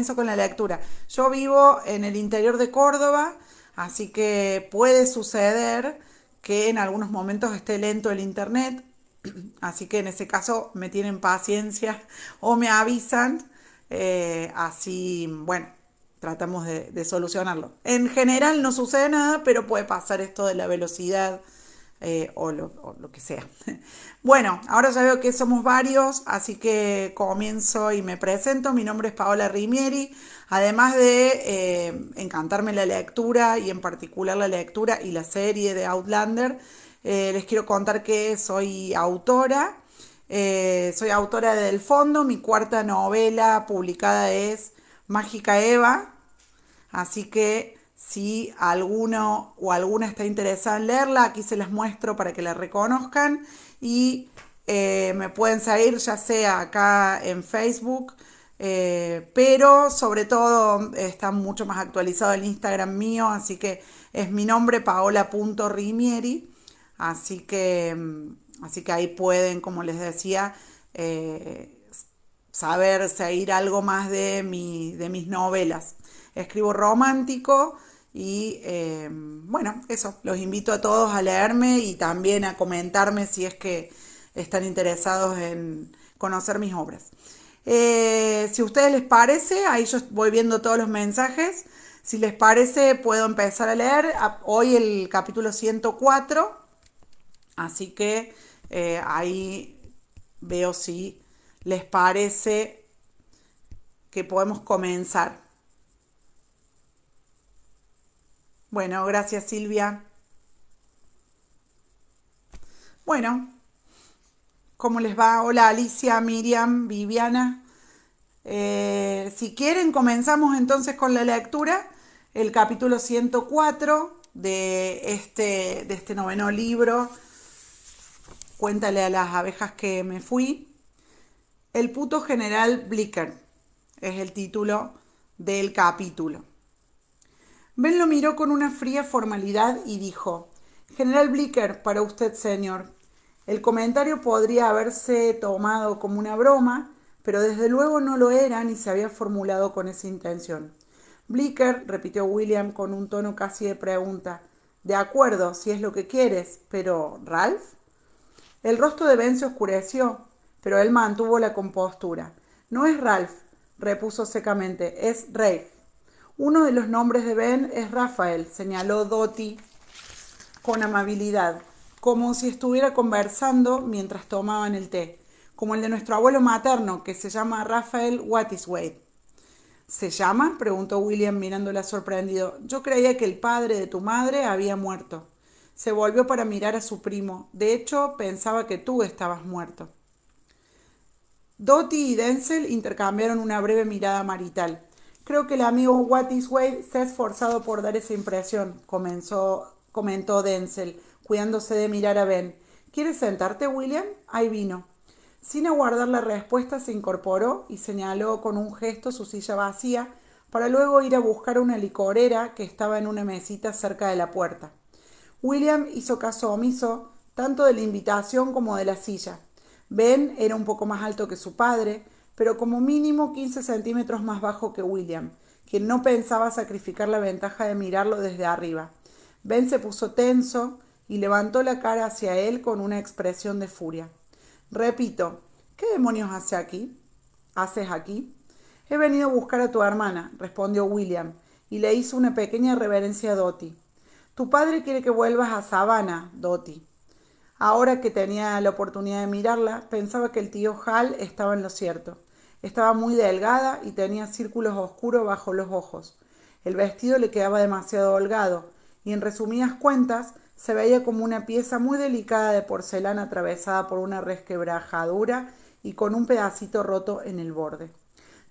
Comienzo con la lectura. Yo vivo en el interior de Córdoba, así que puede suceder que en algunos momentos esté lento el internet, así que en ese caso me tienen paciencia o me avisan, así, bueno, tratamos de solucionarlo. En general no sucede nada, pero puede pasar esto de la velocidad o lo que sea. Bueno, ahora ya veo que somos varios, así que comienzo y me presento. Mi nombre es Paola Rimieri. Además de encantarme la lectura y en particular la lectura y la serie de Outlander, les quiero contar que soy autora de Del Fondo. Mi cuarta novela publicada es Mágica Eva. Así que si alguno o alguna está interesada en leerla, aquí se las muestro para que la reconozcan y me pueden seguir ya sea acá en Facebook, pero sobre todo está mucho más actualizado el Instagram mío, así que es mi nombre, paola.rimieri, así que ahí pueden, como les decía, saber seguir algo más de mis novelas. Escribo romántico y bueno, eso, los invito a todos a leerme y también a comentarme si es que están interesados en conocer mis obras. Si a ustedes les parece, ahí yo voy viendo todos los mensajes. Si les parece, puedo empezar a leer hoy el capítulo 104. Así que ahí veo si les parece que podemos comenzar. Bueno, gracias Silvia. Bueno, ¿cómo les va? Hola Alicia, Miriam, Viviana. Si quieren, comenzamos entonces con la lectura. El capítulo 104 de este noveno libro, Cuéntale a las abejas que me fui. El puto general Blicker es el título del capítulo. Ben lo miró con una fría formalidad y dijo: General Blicker, para usted, señor. El comentario podría haberse tomado como una broma, pero desde luego no lo era ni se había formulado con esa intención. Blicker, repitió William con un tono casi de pregunta. De acuerdo, si es lo que quieres, pero ¿Ralph? El rostro de Ben se oscureció, pero él mantuvo la compostura. No es Ralph, repuso secamente, es Rafe. Uno de los nombres de Ben es Rafael, señaló Dottie con amabilidad, como si estuviera conversando mientras tomaban el té, como el de nuestro abuelo materno, que se llama Rafael Wattiswade. ¿Se llama?, preguntó William mirándola sorprendido. Yo creía que el padre de tu madre había muerto. Se volvió para mirar a su primo. De hecho, pensaba que tú estabas muerto. Dottie y Denzel intercambiaron una breve mirada marital. Creo que el amigo Wattiswade se ha esforzado por dar esa impresión, comentó Denzel, cuidándose de mirar a Ben. ¿Quieres sentarte, William? Ahí vino. Sin aguardar la respuesta, se incorporó y señaló con un gesto su silla vacía, para luego ir a buscar una licorera que estaba en una mesita cerca de la puerta. William hizo caso omiso tanto de la invitación como de la silla. Ben era un poco más alto que su padre, pero como mínimo 15 centímetros más bajo que William, quien no pensaba sacrificar la ventaja de mirarlo desde arriba. Ben se puso tenso y levantó la cara hacia él con una expresión de furia. Repito, ¿qué demonios haces aquí? He venido a buscar a tu hermana, respondió William, y le hizo una pequeña reverencia a Dottie. Tu padre quiere que vuelvas a Savannah, Dottie. Ahora que tenía la oportunidad de mirarla, pensaba que el tío Hal estaba en lo cierto. Estaba muy delgada y tenía círculos oscuros bajo los ojos. El vestido le quedaba demasiado holgado y, en resumidas cuentas, se veía como una pieza muy delicada de porcelana atravesada por una resquebrajadura y con un pedacito roto en el borde.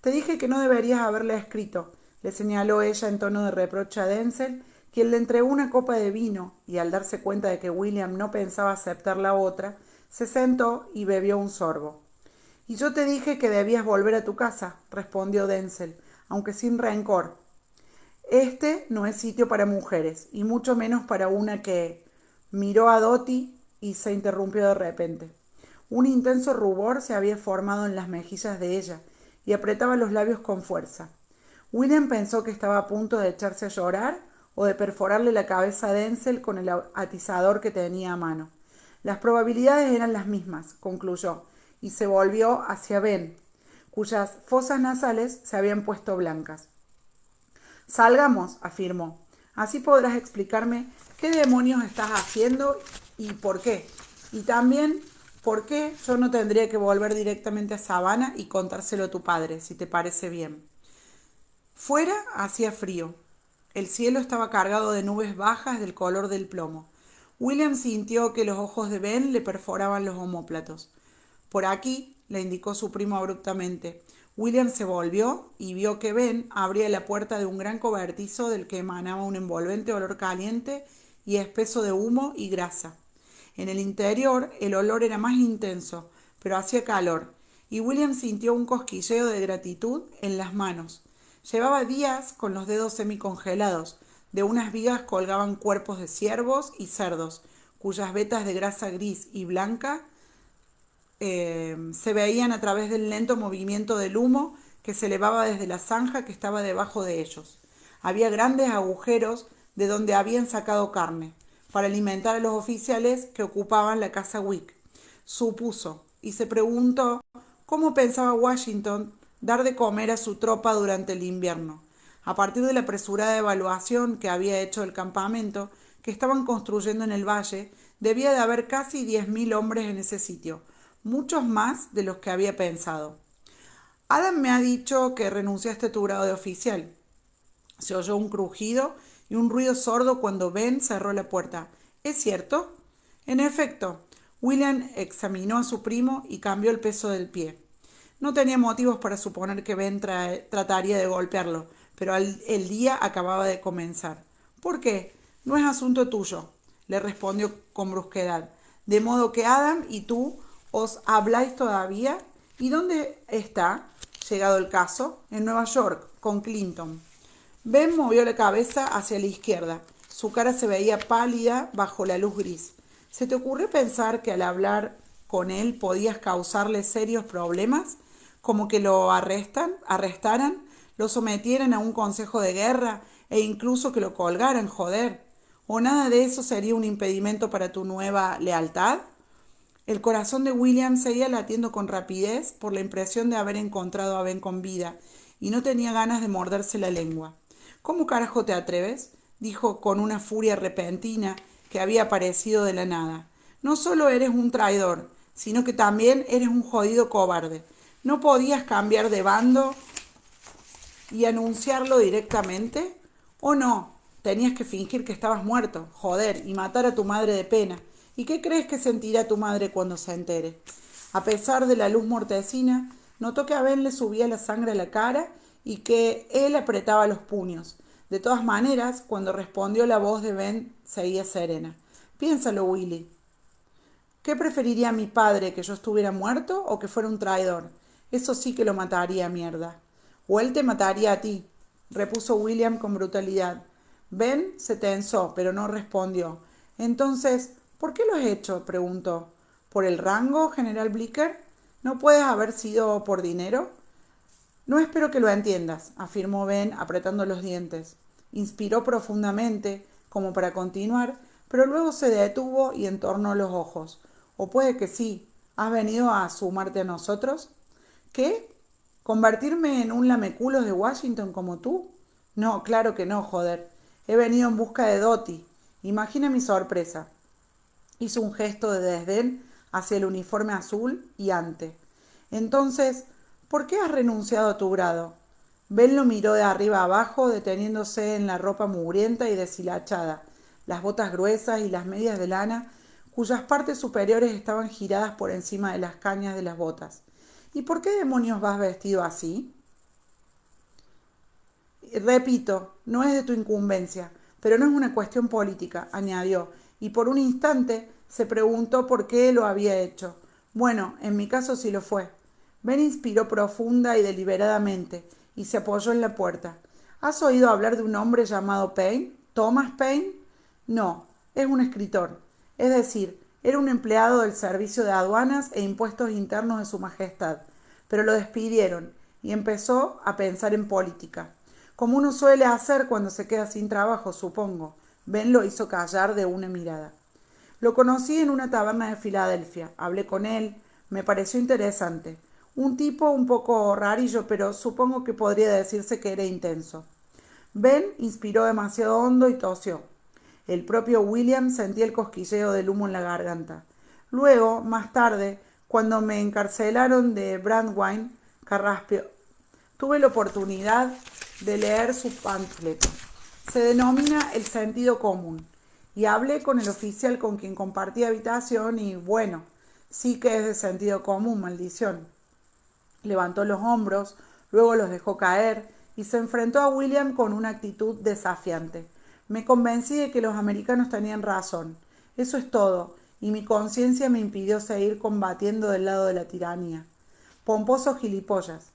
Te dije que no deberías haberle escrito, le señaló ella en tono de reproche a Denzel, quien le entregó una copa de vino y, al darse cuenta de que William no pensaba aceptar la otra, se sentó y bebió un sorbo. Y yo te dije que debías volver a tu casa, respondió Denzel, aunque sin rencor. Este no es sitio para mujeres, y mucho menos para una que... Miró a Dottie y se interrumpió de repente. Un intenso rubor se había formado en las mejillas de ella y apretaba los labios con fuerza. William pensó que estaba a punto de echarse a llorar o de perforarle la cabeza a Denzel con el atizador que tenía a mano. Las probabilidades eran las mismas, concluyó, y se volvió hacia Ben, cuyas fosas nasales se habían puesto blancas. Salgamos, afirmó. Así podrás explicarme qué demonios estás haciendo y por qué. Y también por qué yo no tendría que volver directamente a Savannah y contárselo a tu padre, si te parece bien. Fuera hacía frío. El cielo estaba cargado de nubes bajas del color del plomo. William sintió que los ojos de Ben le perforaban los omóplatos. Por aquí, le indicó su primo abruptamente. William se volvió y vio que Ben abría la puerta de un gran cobertizo del que emanaba un envolvente olor caliente y espeso de humo y grasa. En el interior el olor era más intenso, pero hacía calor, y William sintió un cosquilleo de gratitud en las manos. Llevaba días con los dedos semicongelados. De unas vigas colgaban cuerpos de ciervos y cerdos, cuyas vetas de grasa gris y blanca se veían a través del lento movimiento del humo que se elevaba desde la zanja que estaba debajo de ellos. Había grandes agujeros de donde habían sacado carne, para alimentar a los oficiales que ocupaban la casa Wick. Supuso, y se preguntó cómo pensaba Washington dar de comer a su tropa durante el invierno. A partir de la apresurada evaluación que había hecho del campamento que estaban construyendo en el valle, debía de haber casi 10.000 hombres en ese sitio, muchos más de los que había pensado. Adam me ha dicho que renunciaste a tu grado de oficial. Se oyó un crujido y un ruido sordo cuando Ben cerró la puerta. ¿Es cierto? En efecto, William examinó a su primo y cambió el peso del pie. No tenía motivos para suponer que Ben trataría de golpearlo, pero el día acababa de comenzar. ¿Por qué? No es asunto tuyo, le respondió con brusquedad. De modo que Adam y tú os habláis todavía. ¿Y dónde está, llegado el caso? En Nueva York, con Clinton. Ben movió la cabeza hacia la izquierda. Su cara se veía pálida bajo la luz gris. ¿Se te ocurrió pensar que al hablar con él podías causarle serios problemas? Como que lo arrestaran, lo sometieran a un consejo de guerra e incluso que lo colgaran, joder. ¿O nada de eso sería un impedimento para tu nueva lealtad? El corazón de William seguía latiendo con rapidez por la impresión de haber encontrado a Ben con vida y no tenía ganas de morderse la lengua. ¿Cómo carajo te atreves?, dijo con una furia repentina que había aparecido de la nada. No solo eres un traidor, sino que también eres un jodido cobarde. ¿No podías cambiar de bando y anunciarlo directamente? ¿O no? Tenías que fingir que estabas muerto, joder, y matar a tu madre de pena. ¿Y qué crees que sentirá tu madre cuando se entere? A pesar de la luz mortecina, notó que a Ben le subía la sangre a la cara y que él apretaba los puños. De todas maneras, cuando respondió la voz de Ben seguía serena. Piénsalo, Willy. ¿Qué preferiría mi padre, que yo estuviera muerto o que fuera un traidor? Eso sí que lo mataría, mierda. O él te mataría a ti, repuso William con brutalidad. Ben se tensó, pero no respondió. Entonces, ¿por qué lo has hecho?, preguntó. ¿Por el rango, general Blicker? ¿No puedes haber sido por dinero? No espero que lo entiendas, afirmó Ben apretando los dientes. Inspiró profundamente, como para continuar, pero luego se detuvo y entornó los ojos. O puede que sí. ¿Has venido a sumarte a nosotros? ¿Qué? ¿Convertirme en un lameculos de Washington como tú? No, claro que no, joder. He venido en busca de Dottie. Imagina mi sorpresa. Hizo un gesto de desdén hacia el uniforme azul y ante. Entonces, ¿por qué has renunciado a tu grado? Ben lo miró de arriba abajo, deteniéndose en la ropa mugrienta y deshilachada, las botas gruesas y las medias de lana, cuyas partes superiores estaban giradas por encima de las cañas de las botas. ¿Y por qué demonios vas vestido así? Repito, no es de tu incumbencia, pero no es una cuestión política, añadió, y por un instante se preguntó por qué lo había hecho. Bueno, en mi caso sí lo fue. Ben inspiró profunda y deliberadamente, y se apoyó en la puerta. ¿Has oído hablar de un hombre llamado Paine? ¿Thomas Paine? No, es un escritor. Es decir, era un empleado del Servicio de Aduanas e Impuestos Internos de Su Majestad, pero lo despidieron y empezó a pensar en política. como uno suele hacer cuando se queda sin trabajo, supongo. Ben lo hizo callar de una mirada. Lo conocí en una taberna de Filadelfia. Hablé con él. Me pareció interesante. Un tipo un poco rarillo, pero supongo que podría decirse que era intenso. Ben inspiró demasiado hondo y tosió. El propio William sentía el cosquilleo del humo en la garganta. Luego, más tarde, cuando me encarcelaron de Brandywine, carraspeó. Tuve la oportunidad de leer su panfleto. Se denomina El sentido común. Y hablé con el oficial con quien compartí habitación y, bueno, sí que es de sentido común, maldición. Levantó los hombros, luego los dejó caer y se enfrentó a William con una actitud desafiante. Me convencí de que los americanos tenían razón. Eso es todo, y mi conciencia me impidió seguir combatiendo del lado de la tiranía. Pomposo gilipollas.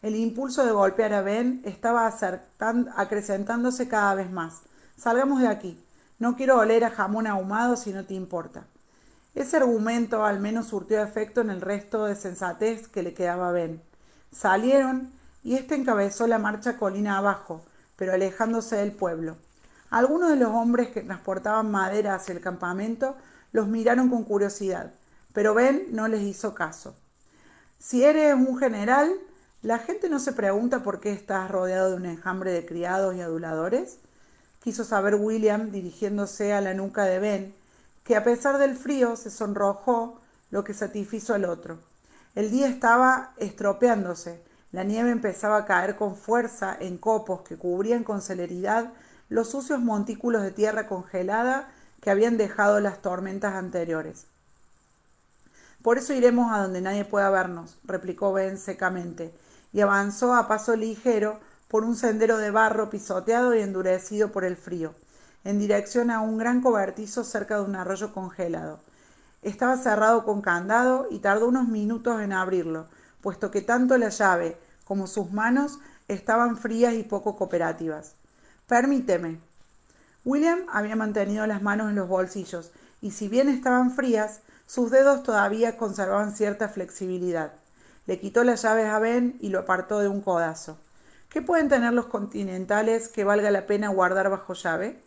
El impulso de golpear a Ben estaba acrecentándose cada vez más. Salgamos de aquí. No quiero oler a jamón ahumado si no te importa. Ese argumento al menos surtió efecto en el resto de sensatez que le quedaba a Ben. Salieron y éste encabezó la marcha colina abajo, pero alejándose del pueblo. Algunos de los hombres que transportaban madera hacia el campamento los miraron con curiosidad, pero Ben no les hizo caso. Si eres un general, la gente no se pregunta por qué estás rodeado de un enjambre de criados y aduladores. Quiso saber William, dirigiéndose a la nuca de Ben, que a pesar del frío se sonrojó, lo que satisfizo al otro. El día estaba estropeándose, la nieve empezaba a caer con fuerza en copos que cubrían con celeridad los sucios montículos de tierra congelada que habían dejado las tormentas anteriores. Por eso iremos a donde nadie pueda vernos, replicó Ben secamente, y avanzó a paso ligero por un sendero de barro pisoteado y endurecido por el frío, en dirección a un gran cobertizo cerca de un arroyo congelado. Estaba cerrado con candado y tardó unos minutos en abrirlo, puesto que tanto la llave como sus manos estaban frías y poco cooperativas. Permíteme. William había mantenido las manos en los bolsillos, y si bien estaban frías, sus dedos todavía conservaban cierta flexibilidad. Le quitó las llaves a Ben y lo apartó de un codazo. ¿Qué pueden tener los continentales que valga la pena guardar bajo llave?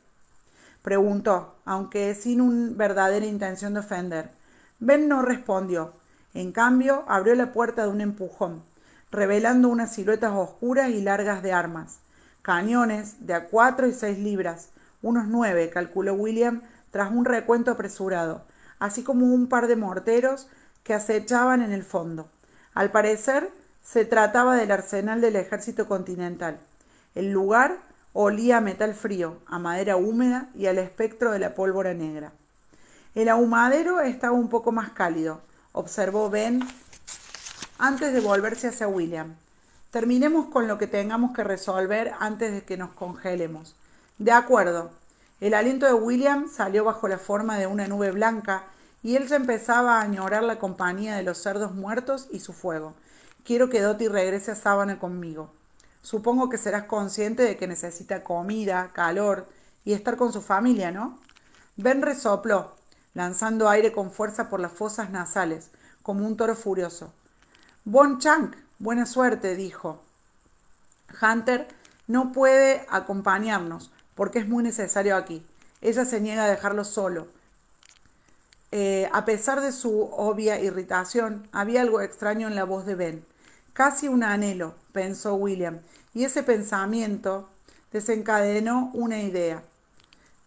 Preguntó, aunque sin una verdadera intención de ofender. Ben no respondió. En cambio, abrió la puerta de un empujón, revelando unas siluetas oscuras y largas de armas. Cañones de a 4 y 6 libras, unos 9, calculó William tras un recuento apresurado, así como un par de morteros que acechaban en el fondo. Al parecer, se trataba del arsenal del ejército continental. El lugar olía a metal frío, a madera húmeda y al espectro de la pólvora negra. El ahumadero estaba un poco más cálido, observó Ben antes de volverse hacia William. Terminemos con lo que tengamos que resolver antes de que nos congelemos. De acuerdo. El aliento de William salió bajo la forma de una nube blanca y él ya empezaba a añorar la compañía de los cerdos muertos y su fuego. Quiero que Dottie regrese a Savannah conmigo. Supongo que serás consciente de que necesita comida, calor y estar con su familia, ¿no? Ben resopló, lanzando aire con fuerza por las fosas nasales, como un toro furioso. Bon Chang, buena suerte, dijo. Hunter no puede acompañarnos, porque es muy necesario aquí. Ella se niega a dejarlo solo. A pesar de su obvia irritación, había algo extraño en la voz de Ben. Casi un anhelo, pensó William, y ese pensamiento desencadenó una idea,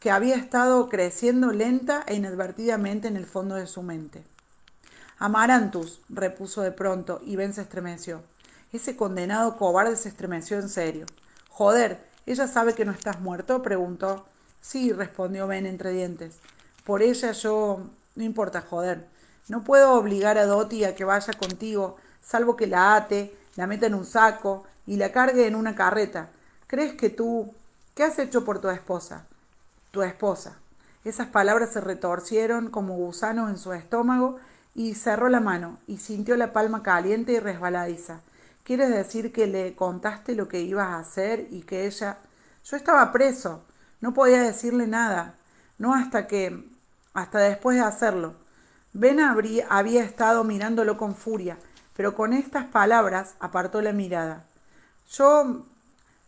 que había estado creciendo lenta e inadvertidamente en el fondo de su mente. Amaranthus, repuso de pronto, y Ben se estremeció. Ese condenado cobarde se estremeció en serio. Joder, ¿ella sabe que no estás muerto?, preguntó. Sí, respondió Ben entre dientes. Por ella yo... No importa, joder. No puedo obligar a Dottie a que vaya contigo, salvo que la ate, la meta en un saco y la cargue en una carreta. ¿Crees que tú... ¿Qué has hecho por tu esposa? Tu esposa. Esas palabras se retorcieron como gusanos en su estómago y cerró la mano y sintió la palma caliente y resbaladiza. ¿Quieres decir que le contaste lo que ibas a hacer y que ella... Yo estaba preso. No podía decirle nada. No hasta después de hacerlo. Ben había estado mirándolo con furia, pero con estas palabras apartó la mirada. Yo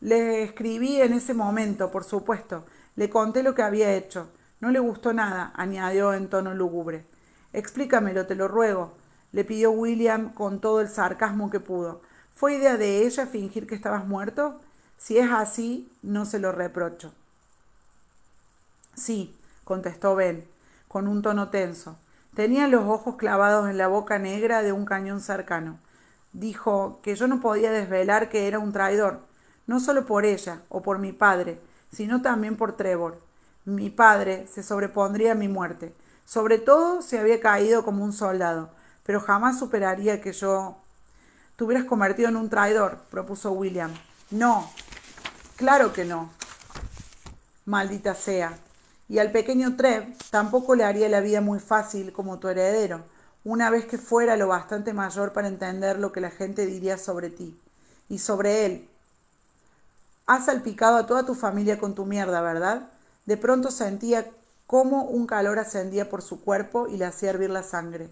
Le escribí en ese momento, por supuesto. Le conté lo que había hecho. No le gustó nada, añadió en tono lúgubre. Explícamelo, te lo ruego, le pidió William con todo el sarcasmo que pudo. ¿Fue idea de ella fingir que estabas muerto? Si es así, no se lo reprocho. Sí, contestó Ben, con un tono tenso. Tenía los ojos clavados en la boca negra de un cañón cercano. Dijo que yo no podía desvelar que era un traidor, no solo por ella o por mi padre, sino también por Trevor. Mi padre se sobrepondría a mi muerte. Sobre todo si había caído como un soldado, pero jamás superaría que yo te hubieras convertido en un traidor, propuso William. No, claro que no, maldita sea. Y al pequeño Trev tampoco le haría la vida muy fácil como tu heredero, una vez que fuera lo bastante mayor para entender lo que la gente diría sobre ti. Y sobre él. Has salpicado a toda tu familia con tu mierda, ¿verdad? De pronto sentía cómo un calor ascendía por su cuerpo y le hacía hervir la sangre.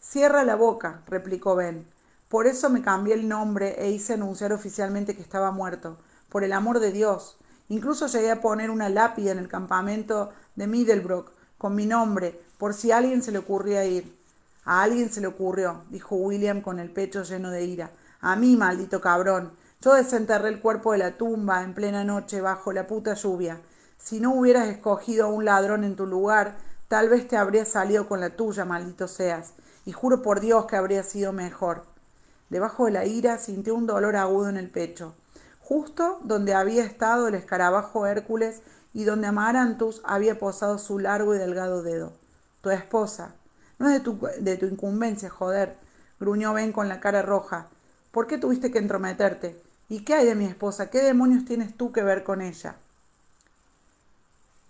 Cierra la boca, replicó Ben. Por eso me cambié el nombre e hice anunciar oficialmente que estaba muerto. Por el amor de Dios. Incluso llegué a poner una lápida en el campamento de Middlebrook con mi nombre, por si a alguien se le ocurría ir. A alguien se le ocurrió, dijo William con el pecho lleno de ira. A mí, maldito cabrón. Yo desenterré el cuerpo de la tumba en plena noche bajo la puta lluvia. Si no hubieras escogido a un ladrón en tu lugar, tal vez te habrías salido con la tuya, maldito seas. Y juro por Dios que habría sido mejor. Debajo de la ira sintió un dolor agudo en el pecho, justo donde había estado el escarabajo Hércules y donde Amaranthus había posado su largo y delgado dedo. Tu esposa. No es de tu incumbencia, joder, gruñó Ben con la cara roja. ¿Por qué tuviste que entrometerte? ¿Y qué hay de mi esposa? ¿Qué demonios tienes tú que ver con ella?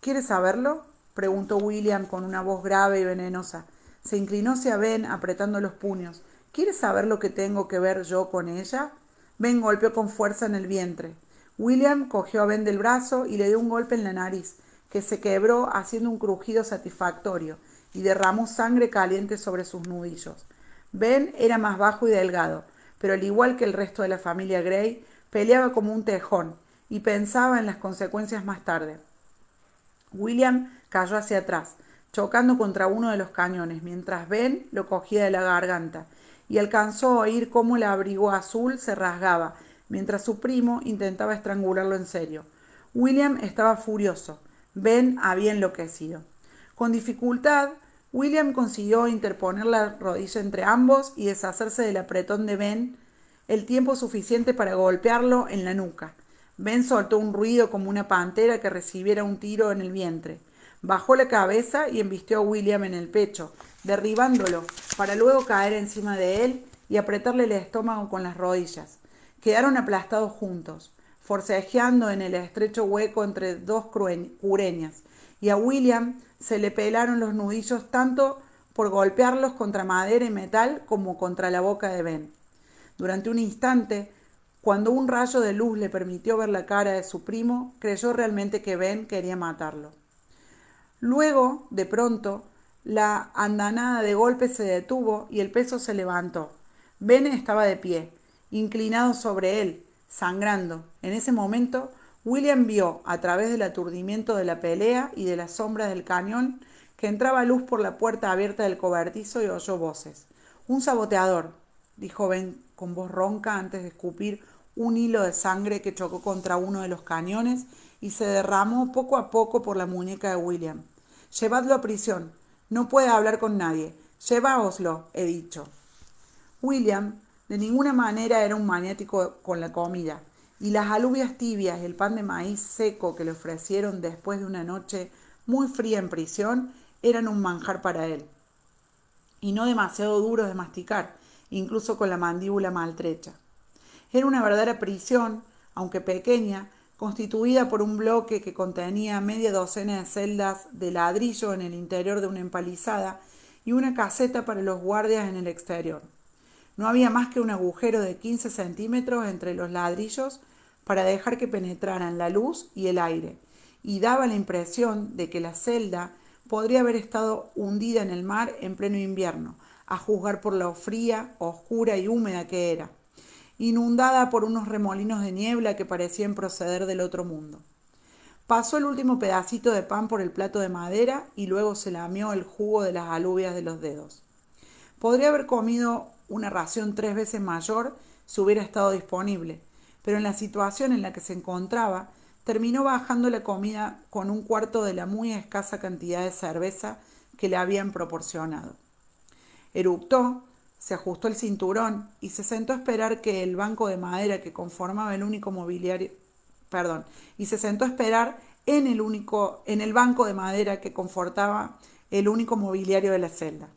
¿Quieres saberlo? Preguntó William con una voz grave y venenosa. Se inclinó hacia Ben apretando los puños. ¿Quieres saber lo que tengo que ver yo con ella? Ben golpeó con fuerza en el vientre. William cogió a Ben del brazo y le dio un golpe en la nariz, que se quebró haciendo un crujido satisfactorio, y derramó sangre caliente sobre sus nudillos. Ben era más bajo y delgado, pero al igual que el resto de la familia Grey, peleaba como un tejón, y pensaba en las consecuencias más tarde. William cayó hacia atrás, chocando contra uno de los cañones, mientras Ben lo cogía de la garganta, y alcanzó a oír cómo el abrigo azul se rasgaba, mientras su primo intentaba estrangularlo en serio. William estaba furioso. Ben había enloquecido. Con dificultad, William consiguió interponer la rodilla entre ambos y deshacerse del apretón de Ben el tiempo suficiente para golpearlo en la nuca. Ben soltó un ruido como una pantera que recibiera un tiro en el vientre. Bajó la cabeza y embistió a William en el pecho, derribándolo, para luego caer encima de él y apretarle el estómago con las rodillas. Quedaron aplastados juntos, forcejeando en el estrecho hueco entre dos cureñas, y a William se le pelaron los nudillos tanto por golpearlos contra madera y metal como contra la boca de Ben. Durante un instante, cuando un rayo de luz le permitió ver la cara de su primo, creyó realmente que Ben quería matarlo. Luego, de pronto, la andanada de golpes se detuvo y el peso se levantó. Ben estaba de pie, inclinado sobre él, sangrando. En ese momento, William vio, a través del aturdimiento de la pelea y de las sombras del cañón, que entraba luz por la puerta abierta del cobertizo y oyó voces. «Un saboteador», dijo Ben con voz ronca antes de escupir un hilo de sangre que chocó contra uno de los cañones y se derramó poco a poco por la muñeca de William. «Llevadlo a prisión. No puede hablar con nadie. Lleváoslo, he dicho». William de ninguna manera era un maniático con la comida, y las alubias tibias y el pan de maíz seco que le ofrecieron después de una noche muy fría en prisión eran un manjar para él, y no demasiado duros de masticar, incluso con la mandíbula maltrecha. Era una verdadera prisión, aunque pequeña, constituida por un bloque que contenía media docena de celdas de ladrillo en el interior de una empalizada y una caseta para los guardias en el exterior. No había más que un agujero de 15 centímetros entre los ladrillos para dejar que penetraran la luz y el aire, y daba la impresión de que la celda podría haber estado hundida en el mar en pleno invierno, a juzgar por lo fría, oscura y húmeda que era. inundada por unos remolinos de niebla que parecían proceder del otro mundo. Pasó el último pedacito de pan por el plato de madera y luego se lamió el jugo de las alubias de los dedos. Podría haber comido una ración 3 veces mayor si hubiera estado disponible, pero en la situación en la que se encontraba, terminó bajando la comida con un cuarto de la muy escasa cantidad de cerveza que le habían proporcionado. Eructó, se ajustó el cinturón y se sentó a esperar que el banco de madera que conformaba el único mobiliario, y se sentó a esperar en el banco de madera que confortaba el único mobiliario de la celda.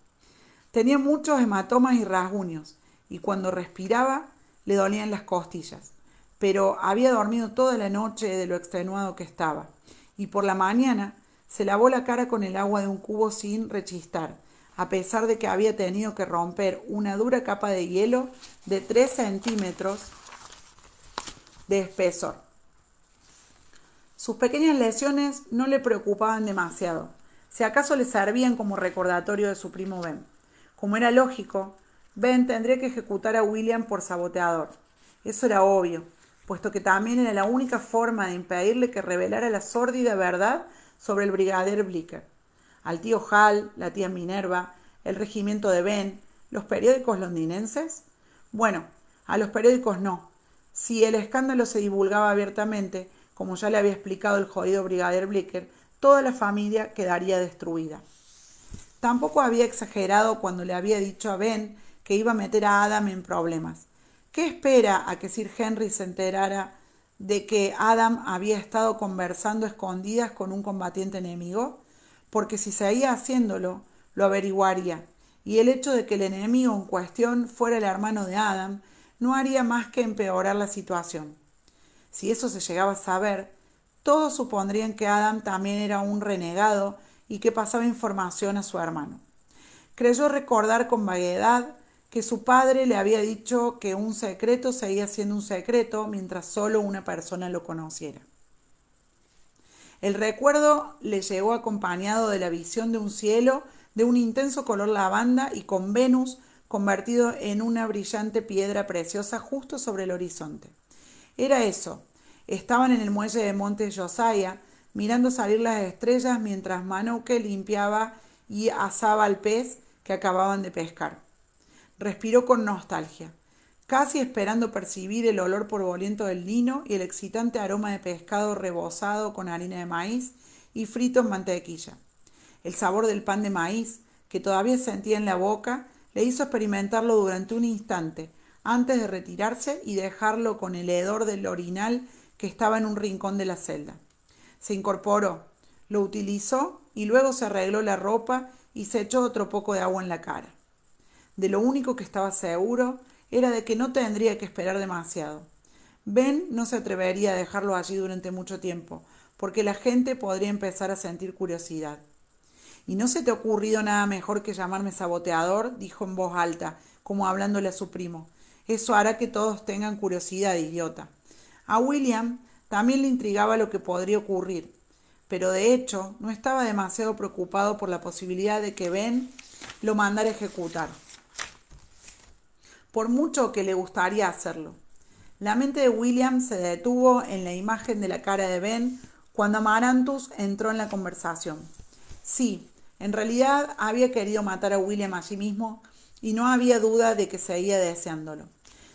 Tenía muchos hematomas y rasguños, y cuando respiraba le dolían las costillas, pero había dormido toda la noche de lo extenuado que estaba, y por la mañana se lavó la cara con el agua de un cubo sin rechistar, a pesar de que había tenido que romper una dura capa de hielo de 3 centímetros de espesor. Sus pequeñas lesiones no le preocupaban demasiado, si acaso le servían como recordatorio de su primo Ben. Como era lógico, Ben tendría que ejecutar a William por saboteador. Eso era obvio, puesto que también era la única forma de impedirle que revelara la sórdida verdad sobre el brigadier Blicker. Al tío Hal, la tía Minerva, el regimiento de Ben, los periódicos londinenses. Bueno, a los periódicos no. Si el escándalo se divulgaba abiertamente, como ya le había explicado el jodido brigadier Blicker, toda la familia quedaría destruida. Tampoco había exagerado cuando le había dicho a Ben que iba a meter a Adam en problemas. ¿Qué espera a que Sir Henry se enterara de que Adam había estado conversando a escondidas con un combatiente enemigo? Porque si seguía haciéndolo, lo averiguaría, y el hecho de que el enemigo en cuestión fuera el hermano de Adam no haría más que empeorar la situación. Si eso se llegaba a saber, todos supondrían que Adam también era un renegado y que pasaba información a su hermano. Creyó recordar con vaguedad que su padre le había dicho que un secreto seguía siendo un secreto mientras solo una persona lo conociera. El recuerdo le llegó acompañado de la visión de un cielo de un intenso color lavanda y con Venus convertido en una brillante piedra preciosa justo sobre el horizonte. Era eso. Estaban en el muelle de Monte Josiah, mirando salir las estrellas mientras Manuke limpiaba y asaba al pez que acababan de pescar. Respiró con nostalgia, casi esperando percibir el olor polvoriento del lino y el excitante aroma de pescado rebozado con harina de maíz y frito en mantequilla. El sabor del pan de maíz, que todavía sentía en la boca, le hizo experimentarlo durante un instante, antes de retirarse y dejarlo con el hedor del orinal que estaba en un rincón de la celda. Se incorporó, lo utilizó y luego se arregló la ropa y se echó otro poco de agua en la cara. De lo único que estaba seguro era de que no tendría que esperar demasiado. Ben no se atrevería a dejarlo allí durante mucho tiempo, porque la gente podría empezar a sentir curiosidad. ¿Y no se te ha ocurrido nada mejor que llamarme saboteador?, dijo en voz alta, como hablándole a su primo. Eso hará que todos tengan curiosidad, idiota. A William también le intrigaba lo que podría ocurrir, pero de hecho no estaba demasiado preocupado por la posibilidad de que Ben lo mandara a ejecutar, por mucho que le gustaría hacerlo. La mente de William se detuvo en la imagen de la cara de Ben cuando Amaranthus entró en la conversación. Sí, en realidad había querido matar a William allí mismo y no había duda de que seguía deseándolo.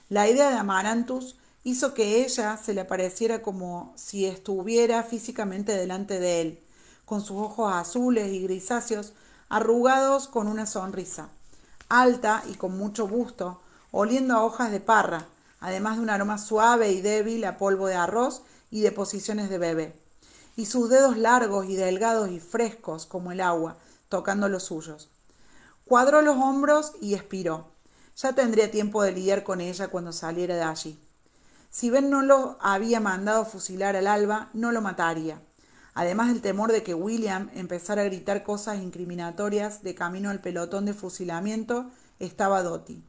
La idea de Amaranthus hizo que ella se le apareciera como si estuviera físicamente delante de él, con sus ojos azules y grisáceos, arrugados con una sonrisa, alta y con mucho busto, oliendo a hojas de parra, además de un aroma suave y débil a polvo de arroz y deposiciones de bebé, y sus dedos largos y delgados y frescos como el agua, tocando los suyos. Cuadró los hombros y expiró. Ya tendría tiempo de lidiar con ella cuando saliera de allí. Si Ben no lo había mandado fusilar al alba, no lo mataría. Además del temor de que William empezara a gritar cosas incriminatorias de camino al pelotón de fusilamiento, estaba Dottie.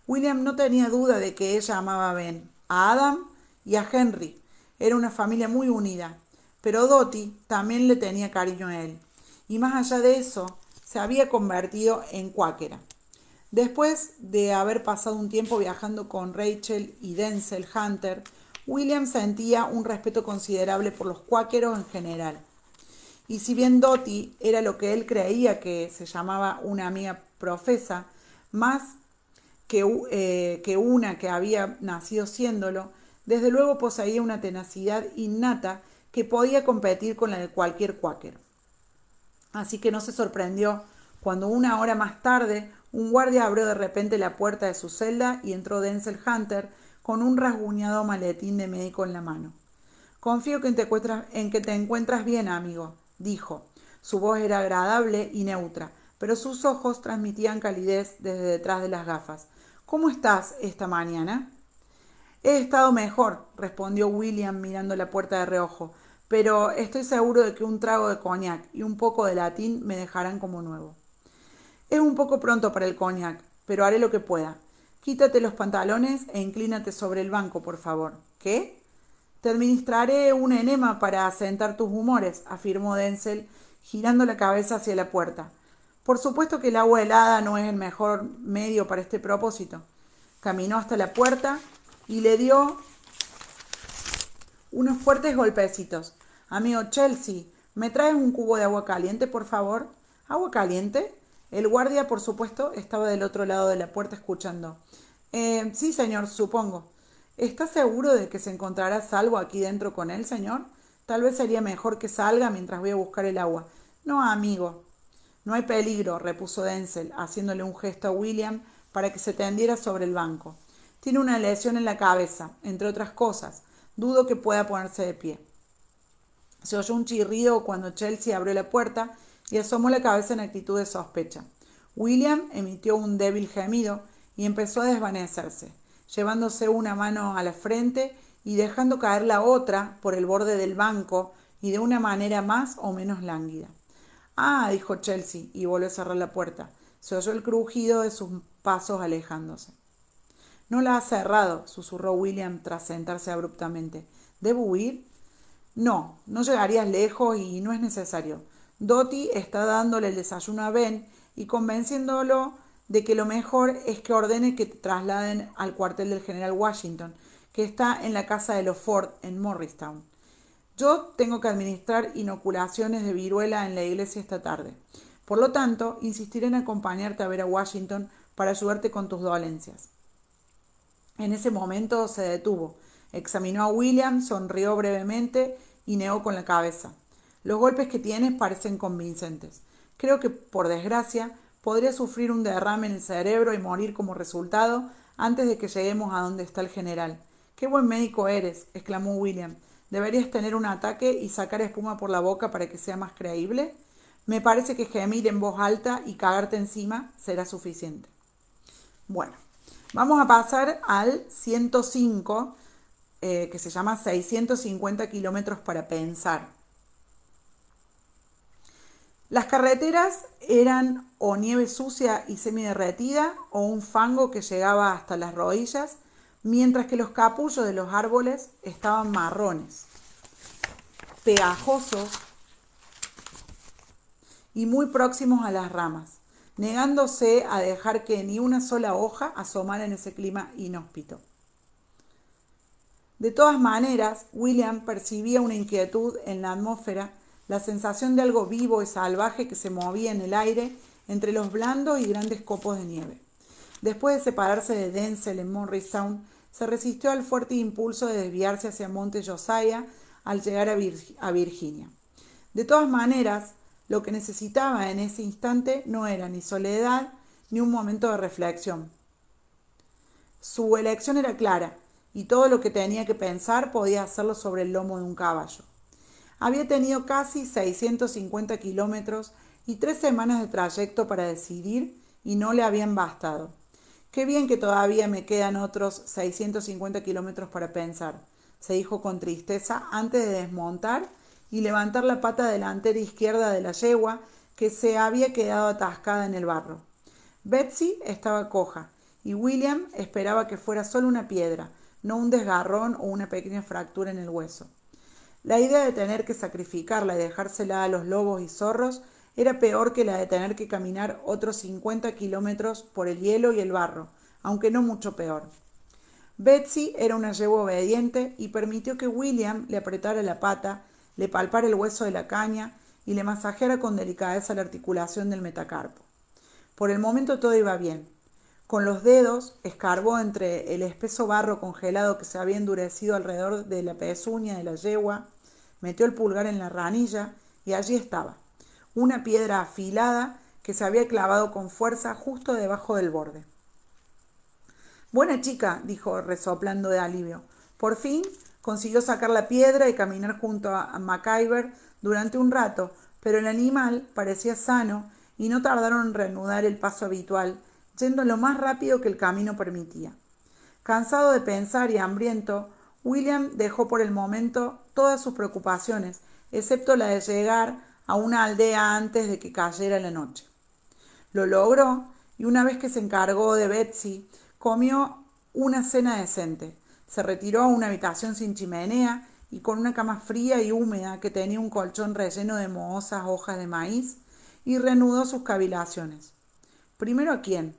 William no tenía duda de que ella amaba a Ben, a Adam y a Henry. Era una familia muy unida, pero Dottie también le tenía cariño a él. Y más allá de eso, se había convertido en cuáquera. Después de haber pasado un tiempo viajando con Rachel y Denzel Hunter, William sentía un respeto considerable por los cuáqueros en general. Y si bien Dottie era lo que él creía que se llamaba una amiga profesa, más que una que había nacido siéndolo, desde luego poseía una tenacidad innata que podía competir con la de cualquier cuáquero. Así que no se sorprendió cuando una hora más tarde un guardia abrió de repente la puerta de su celda y entró Denzel Hunter con un rasguñado maletín de médico en la mano. Confío en que te encuentras bien, amigo, dijo. Su voz era agradable y neutra, pero sus ojos transmitían calidez desde detrás de las gafas. ¿Cómo estás esta mañana? He estado mejor, respondió William mirando la puerta de reojo, pero estoy seguro de que un trago de coñac y un poco de latín me dejarán como nuevo. Es un poco pronto para el coñac, pero haré lo que pueda. Quítate los pantalones e inclínate sobre el banco, por favor. ¿Qué? Te administraré un enema para asentar tus humores, afirmó Denzel, girando la cabeza hacia la puerta. Por supuesto que el agua helada no es el mejor medio para este propósito. Caminó hasta la puerta y le dio unos fuertes golpecitos. Amigo Chelsea, ¿me traes un cubo de agua caliente, por favor? ¿Agua caliente? El guardia, por supuesto, estaba del otro lado de la puerta escuchando. Sí, señor, supongo. ¿Está seguro de que se encontrará salvo aquí dentro con él, señor? Tal vez sería mejor que salga mientras voy a buscar el agua. No, amigo. No hay peligro, repuso Denzel, haciéndole un gesto a William para que se tendiera sobre el banco. Tiene una lesión en la cabeza, entre otras cosas. Dudo que pueda ponerse de pie. Se oyó un chirrido cuando Chelsea abrió la puerta y asomó la cabeza en actitud de sospecha. William emitió un débil gemido y empezó a desvanecerse, llevándose una mano a la frente y dejando caer la otra por el borde del banco y de una manera más o menos lánguida. Ah, dijo Chelsea y volvió a cerrar la puerta. Se oyó el crujido de sus pasos alejándose. No la has cerrado, susurró William tras sentarse abruptamente. ¿Debo huir? No, no llegarías lejos y no es necesario. Dottie está dándole el desayuno a Ben y convenciéndolo de que lo mejor es que ordene que te trasladen al cuartel del general Washington, que está en la casa de los Ford en Morristown. Yo tengo que administrar inoculaciones de viruela en la iglesia esta tarde. Por lo tanto, insistiré en acompañarte a ver a Washington para ayudarte con tus dolencias. En ese momento se detuvo, examinó a William, sonrió brevemente y negó con la cabeza. Los golpes que tienes parecen convincentes. Creo que, por desgracia, podría sufrir un derrame en el cerebro y morir como resultado antes de que lleguemos a donde está el general. ¡Qué buen médico eres!, exclamó William. ¿Deberías tener un ataque y sacar espuma por la boca para que sea más creíble? Me parece que gemir en voz alta y cagarte encima será suficiente. Bueno, vamos a pasar al 105, que se llama 650 kilómetros para pensar. Las carreteras eran o nieve sucia y semiderretida o un fango que llegaba hasta las rodillas, mientras que los capullos de los árboles estaban marrones, pegajosos y muy próximos a las ramas, negándose a dejar que ni una sola hoja asomara en ese clima inhóspito. De todas maneras, William percibía una inquietud en la atmósfera, la sensación de algo vivo y salvaje que se movía en el aire entre los blandos y grandes copos de nieve. Después de separarse de Denzel en Morristown, se resistió al fuerte impulso de desviarse hacia Monte Josiah al llegar a Virginia. De todas maneras, lo que necesitaba en ese instante no era ni soledad ni un momento de reflexión. Su elección era clara, y todo lo que tenía que pensar podía hacerlo sobre el lomo de un caballo. Había tenido casi 650 kilómetros y 3 semanas de trayecto para decidir y no le habían bastado. Qué bien que todavía me quedan otros 650 kilómetros para pensar, se dijo con tristeza antes de desmontar y levantar la pata delantera izquierda de la yegua que se había quedado atascada en el barro. Betsy estaba coja y William esperaba que fuera solo una piedra, no un desgarrón o una pequeña fractura en el hueso. La idea de tener que sacrificarla y dejársela a los lobos y zorros era peor que la de tener que caminar otros 50 kilómetros por el hielo y el barro, aunque no mucho peor. Betsy era una yegua obediente y permitió que William le apretara la pata, le palpara el hueso de la caña y le masajeara con delicadeza la articulación del metacarpo. Por el momento todo iba bien. Con los dedos escarbó entre el espeso barro congelado que se había endurecido alrededor de la pezuña de la yegua, metió el pulgar en la ranilla y allí estaba, una piedra afilada que se había clavado con fuerza justo debajo del borde. Buena chica, dijo resoplando de alivio. Por fin consiguió sacar la piedra y caminar junto a MacIver durante un rato, pero el animal parecía sano y no tardaron en reanudar el paso habitual, yendo lo más rápido que el camino permitía. Cansado de pensar y hambriento, William dejó por el momento todas sus preocupaciones, excepto la de llegar a una aldea antes de que cayera la noche. Lo logró y una vez que se encargó de Betsy, comió una cena decente. Se retiró a una habitación sin chimenea y con una cama fría y húmeda que tenía un colchón relleno de mohosas hojas de maíz y reanudó sus cavilaciones. ¿Primero a quién?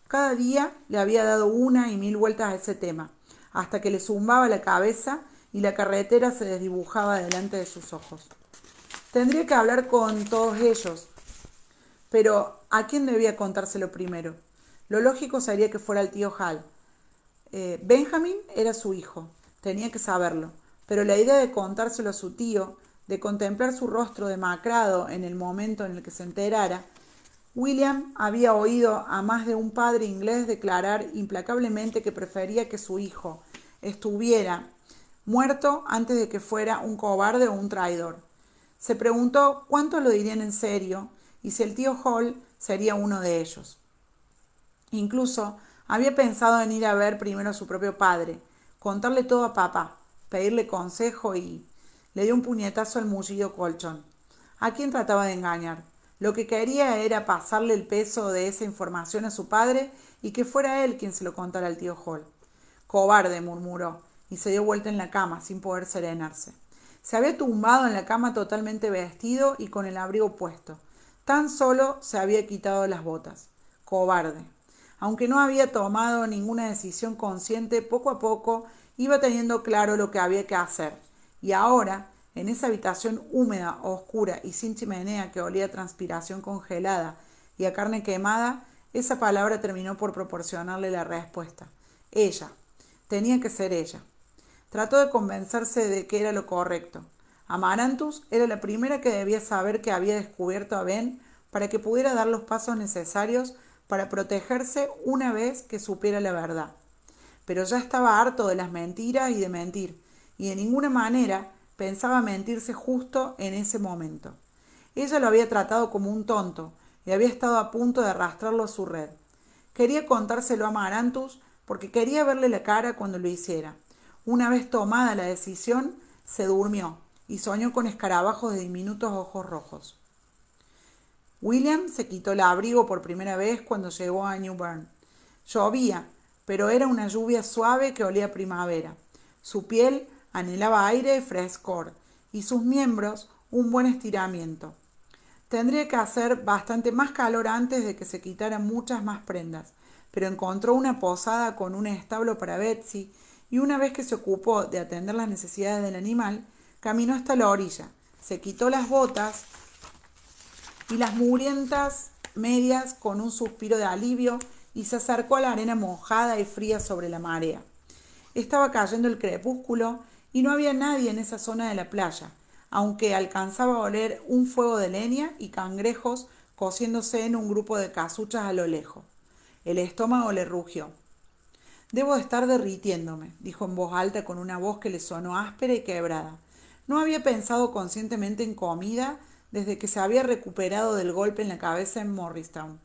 Cada día le había dado 1.000 vueltas a ese tema, hasta que le zumbaba la cabeza y la carretera se desdibujaba delante de sus ojos. Tendría que hablar con todos ellos, pero ¿a quién debía contárselo primero? Lo lógico sería que fuera el tío Hal. Benjamin era su hijo, tenía que saberlo, pero la idea de contárselo a su tío, de contemplar su rostro demacrado en el momento en el que se enterara, William había oído a más de un padre inglés declarar implacablemente que prefería que su hijo estuviera muerto antes de que fuera un cobarde o un traidor. Se preguntó cuánto lo dirían en serio y si el tío Hall sería uno de ellos. Incluso había pensado en ir a ver primero a su propio padre, contarle todo a papá, pedirle consejo y le dio un puñetazo al mullido colchón. ¿A quién trataba de engañar? Lo que quería era pasarle el peso de esa información a su padre y que fuera él quien se lo contara al tío Hall. Cobarde, murmuró, y se dio vuelta en la cama sin poder serenarse. Se había tumbado en la cama totalmente vestido y con el abrigo puesto. Tan solo se había quitado las botas. Cobarde. Aunque no había tomado ninguna decisión consciente, poco a poco iba teniendo claro lo que había que hacer. Y ahora, en esa habitación húmeda, oscura y sin chimenea que olía a transpiración congelada y a carne quemada, esa palabra terminó por proporcionarle la respuesta. Ella. Tenía que ser ella. Trató de convencerse de que era lo correcto. Amaranthus era la primera que debía saber que había descubierto a Ben para que pudiera dar los pasos necesarios para protegerse una vez que supiera la verdad. Pero ya estaba harto de las mentiras y de mentir, y de ninguna manera pensaba mentirse justo en ese momento. Ella lo había tratado como un tonto y había estado a punto de arrastrarlo a su red. Quería contárselo a Amaranthus porque quería verle la cara cuando lo hiciera. Una vez tomada la decisión, se durmió y soñó con escarabajos de diminutos ojos rojos. William se quitó el abrigo por primera vez cuando llegó a New Bern. Llovía, pero era una lluvia suave que olía a primavera. Su piel anhelaba aire frescor y sus miembros un buen estiramiento. Tendría que hacer bastante más calor antes de que se quitaran muchas más prendas, pero encontró una posada con un establo para Betsy y una vez que se ocupó de atender las necesidades del animal, caminó hasta la orilla, se quitó las botas y las mugrientas medias con un suspiro de alivio y se acercó a la arena mojada y fría sobre la marea. Estaba cayendo el crepúsculo y no había nadie en esa zona de la playa, aunque alcanzaba a oler un fuego de leña y cangrejos cociéndose en un grupo de casuchas a lo lejos. El estómago le rugió. «Debo de estar derritiéndome», dijo en voz alta con una voz que le sonó áspera y quebrada. No había pensado conscientemente en comida desde que se había recuperado del golpe en la cabeza en Morristown.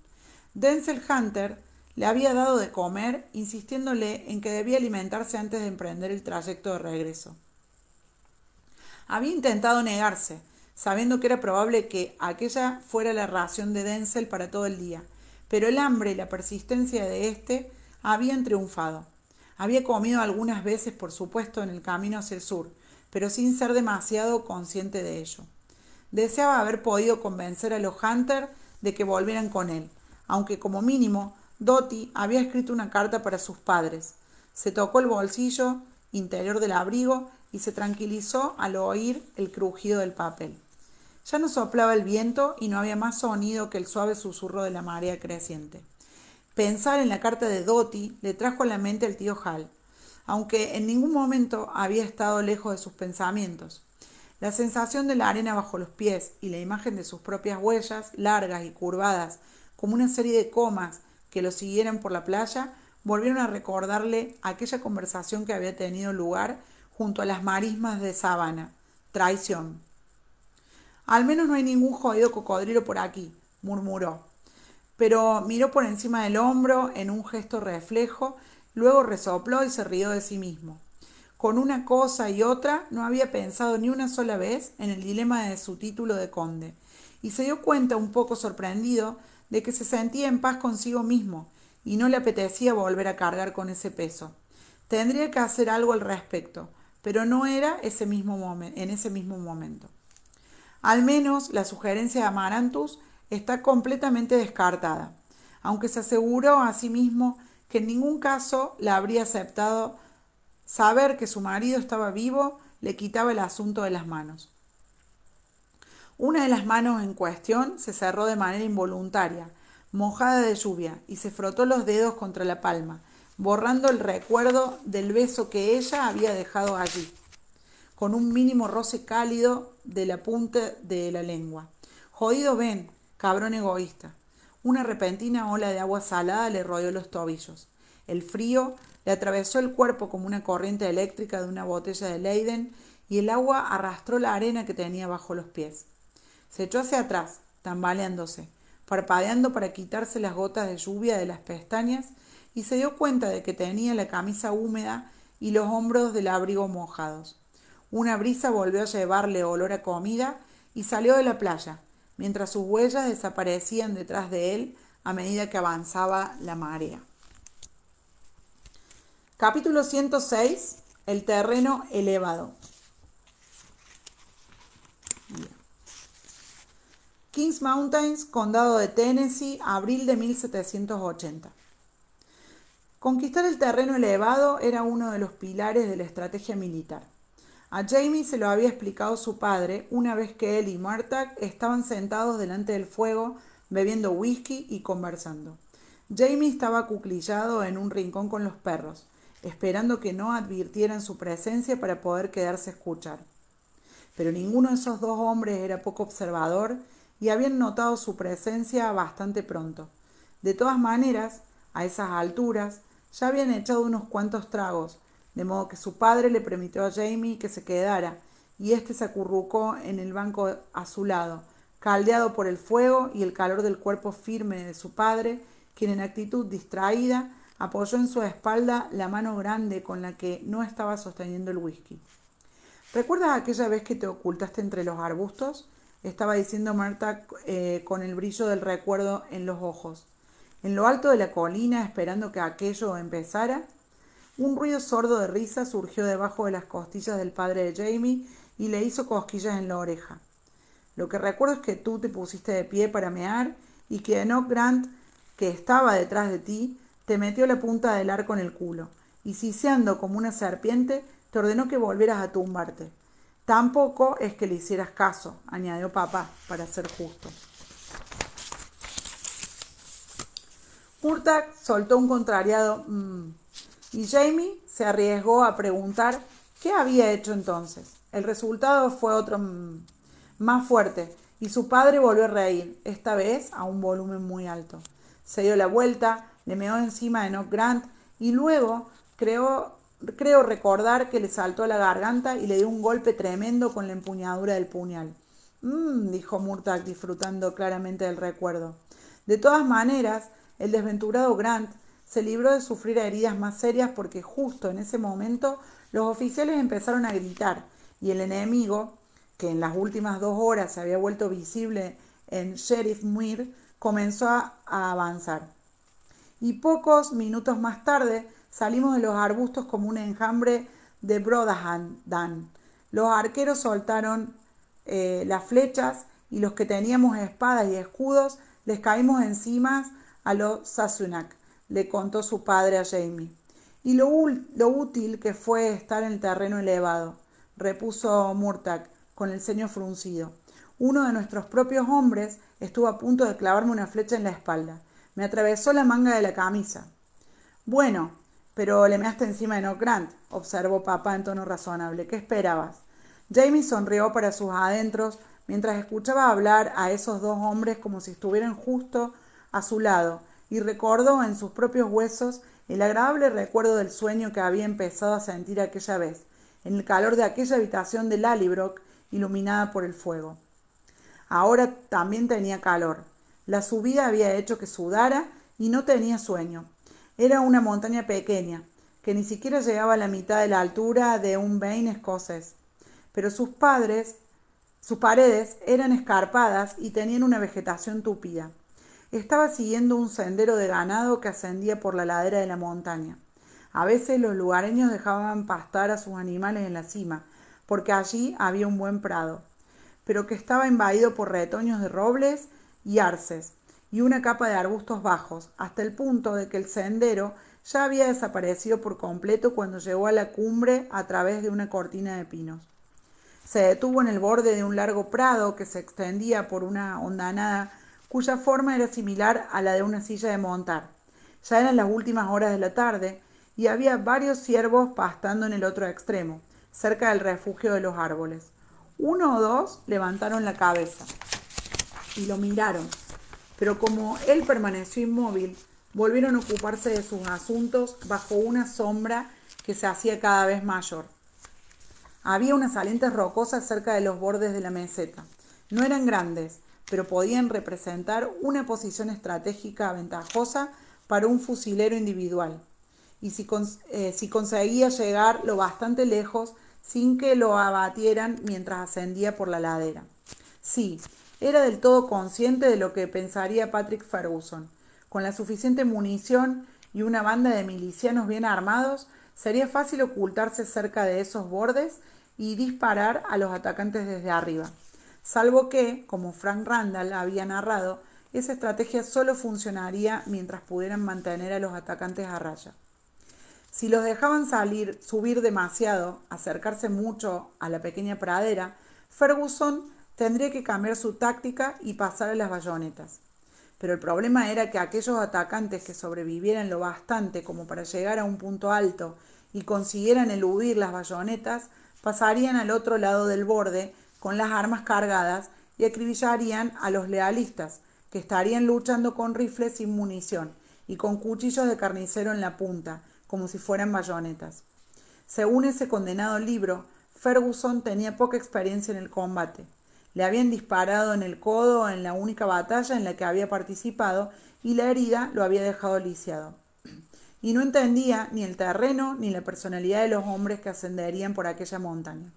Denzel Hunter le había dado de comer, insistiéndole en que debía alimentarse antes de emprender el trayecto de regreso. Había intentado negarse, sabiendo que era probable que aquella fuera la ración de Denzel para todo el día, pero el hambre y la persistencia de éste habían triunfado. Había comido algunas veces, por supuesto, en el camino hacia el sur, pero sin ser demasiado consciente de ello. Deseaba haber podido convencer a los Hunter de que volvieran con él, aunque como mínimo Dottie había escrito una carta para sus padres. Se tocó el bolsillo interior del abrigo y se tranquilizó al oír el crujido del papel. Ya no soplaba el viento y no había más sonido que el suave susurro de la marea creciente. Pensar en la carta de Dottie le trajo a la mente al tío Hal, aunque en ningún momento había estado lejos de sus pensamientos. La sensación de la arena bajo los pies y la imagen de sus propias huellas, largas y curvadas, como una serie de comas que lo siguieran por la playa, volvieron a recordarle aquella conversación que había tenido lugar junto a las marismas de Savannah. Traición. Al menos no hay ningún jodido cocodrilo por aquí, murmuró. Pero miró por encima del hombro en un gesto reflejo, luego resopló y se rió de sí mismo. Con una cosa y otra no había pensado ni una sola vez en el dilema de su título de conde, y se dio cuenta, un poco sorprendido, de que se sentía en paz consigo mismo y no le apetecía volver a cargar con ese peso. Tendría que hacer algo al respecto, pero no era en ese mismo momento. Al menos la sugerencia de Amaranthus está completamente descartada, aunque se aseguró a sí mismo que en ningún caso la habría aceptado. Saber que su marido estaba vivo le quitaba el asunto de las manos. Una de las manos en cuestión se cerró de manera involuntaria, mojada de lluvia, y se frotó los dedos contra la palma, borrando el recuerdo del beso que ella había dejado allí, con un mínimo roce cálido de la punta de la lengua. Jodido Ben, cabrón egoísta. Una repentina ola de agua salada le rodeó los tobillos. El frío le atravesó el cuerpo como una corriente eléctrica de una botella de Leyden y el agua arrastró la arena que tenía bajo los pies. Se echó hacia atrás, tambaleándose, parpadeando para quitarse las gotas de lluvia de las pestañas y se dio cuenta de que tenía la camisa húmeda y los hombros del abrigo mojados. Una brisa volvió a llevarle olor a comida y salió de la playa, mientras sus huellas desaparecían detrás de él a medida que avanzaba la marea. Capítulo 106. El terreno elevado. Kings Mountains, Condado de Tennessee, abril de 1780. Conquistar el terreno elevado era uno de los pilares de la estrategia militar. A Jamie se lo había explicado su padre una vez que él y Murtagh estaban sentados delante del fuego bebiendo whisky y conversando. Jamie estaba acuclillado en un rincón con los perros, esperando que no advirtieran su presencia para poder quedarse a escuchar. Pero ninguno de esos dos hombres era poco observador y habían notado su presencia bastante pronto. De todas maneras, a esas alturas, ya habían echado unos cuantos tragos, de modo que su padre le permitió a Jamie que se quedara, y éste se acurrucó en el banco a su lado, caldeado por el fuego y el calor del cuerpo firme de su padre, quien en actitud distraída apoyó en su espalda la mano grande con la que no estaba sosteniendo el whisky. ¿Recuerdas aquella vez que te ocultaste entre los arbustos? Estaba diciendo Marta con el brillo del recuerdo en los ojos. En lo alto de la colina, esperando que aquello empezara, un ruido sordo de risa surgió debajo de las costillas del padre de Jamie y le hizo cosquillas en la oreja. Lo que recuerdo es que tú te pusiste de pie para mear y que Enoch Grant, que estaba detrás de ti, te metió la punta del arco en el culo y, siseando como una serpiente, te ordenó que volvieras a tumbarte. Tampoco es que le hicieras caso, añadió papá, para ser justo. Murtagh soltó un contrariado y Jamie se arriesgó a preguntar qué había hecho entonces. El resultado fue otro más fuerte y su padre volvió a reír, esta vez a un volumen muy alto. Se dio la vuelta, le meó encima de Enoch Grant y luego creo recordar que le saltó a la garganta y le dio un golpe tremendo con la empuñadura del puñal. Dijo Murtagh, disfrutando claramente del recuerdo. De todas maneras, el desventurado Grant se libró de sufrir heridas más serias porque justo en ese momento los oficiales empezaron a gritar y el enemigo, que en las últimas 2 horas se había vuelto visible en Sheriff Muir, comenzó a avanzar. Y pocos minutos más tarde salimos de los arbustos como un enjambre de Brodahan. Los arqueros soltaron las flechas, y los que teníamos espadas y escudos les caímos encima a los Sasunak, le contó su padre a Jaime. Y lo útil que fue estar en el terreno elevado, repuso Murtagh con el ceño fruncido. Uno de nuestros propios hombres estuvo a punto de clavarme una flecha en la espalda. Me atravesó la manga de la camisa. Bueno, pero le measte encima de Nock Grant, observó papá en tono razonable. ¿Qué esperabas? Jamie sonrió para sus adentros mientras escuchaba hablar a esos dos hombres como si estuvieran justo a su lado, y recordó en sus propios huesos el agradable recuerdo del sueño que había empezado a sentir aquella vez, en el calor de aquella habitación de Lallybrook iluminada por el fuego. Ahora también tenía calor. La subida había hecho que sudara y no tenía sueño. Era una montaña pequeña, que ni siquiera llegaba a la mitad de la altura de un Bain escocés. Pero sus paredes eran escarpadas y tenían una vegetación tupida. Estaba siguiendo un sendero de ganado que ascendía por la ladera de la montaña. A veces los lugareños dejaban pastar a sus animales en la cima, porque allí había un buen prado, pero que estaba invadido por retoños de robles y arces, y una capa de arbustos bajos, hasta el punto de que el sendero ya había desaparecido por completo cuando llegó a la cumbre a través de una cortina de pinos. Se detuvo en el borde de un largo prado que se extendía por una hondanada cuya forma era similar a la de una silla de montar. Ya eran las últimas horas de la tarde y había varios ciervos pastando en el otro extremo, cerca del refugio de los árboles. Uno o dos levantaron la cabeza y lo miraron, pero como él permaneció inmóvil, volvieron a ocuparse de sus asuntos bajo una sombra que se hacía cada vez mayor. Había unas salientes rocosas cerca de los bordes de la meseta. No eran grandes, pero podían representar una posición estratégica ventajosa para un fusilero individual, y si conseguía llegar lo bastante lejos sin que lo abatieran mientras ascendía por la ladera. Sí, era del todo consciente de lo que pensaría Patrick Ferguson. Con la suficiente munición y una banda de milicianos bien armados, sería fácil ocultarse cerca de esos bordes y disparar a los atacantes desde arriba. Salvo que, como Frank Randall había narrado, esa estrategia solo funcionaría mientras pudieran mantener a los atacantes a raya. Si los dejaban subir demasiado, acercarse mucho a la pequeña pradera, Ferguson tendría que cambiar su táctica y pasar a las bayonetas. Pero el problema era que aquellos atacantes que sobrevivieran lo bastante como para llegar a un punto alto y consiguieran eludir las bayonetas, pasarían al otro lado del borde con las armas cargadas y acribillarían a los lealistas, que estarían luchando con rifles sin munición y con cuchillos de carnicero en la punta, como si fueran bayonetas. Según ese condenado libro, Ferguson tenía poca experiencia en el combate. Le habían disparado en el codo en la única batalla en la que había participado y la herida lo había dejado lisiado. Y no entendía ni el terreno ni la personalidad de los hombres que ascenderían por aquella montaña.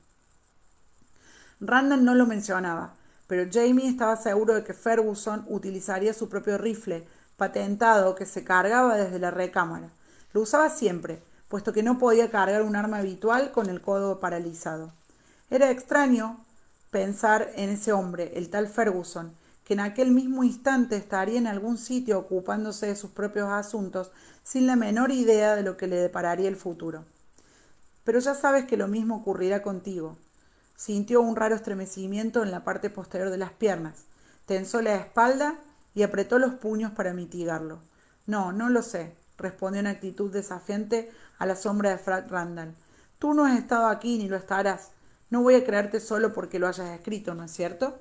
Randall no lo mencionaba, pero Jamie estaba seguro de que Ferguson utilizaría su propio rifle, patentado, que se cargaba desde la recámara. Lo usaba siempre, puesto que no podía cargar un arma habitual con el codo paralizado. Era extraño pensar en ese hombre, el tal Ferguson, que en aquel mismo instante estaría en algún sitio ocupándose de sus propios asuntos sin la menor idea de lo que le depararía el futuro. Pero ya sabes que lo mismo ocurrirá contigo. Sintió un raro estremecimiento en la parte posterior de las piernas, tensó la espalda y apretó los puños para mitigarlo. No, no lo sé, respondió en actitud desafiante a la sombra de Frank Randall. Tú no has estado aquí ni lo estarás. No voy a creerte solo porque lo hayas escrito, ¿no es cierto?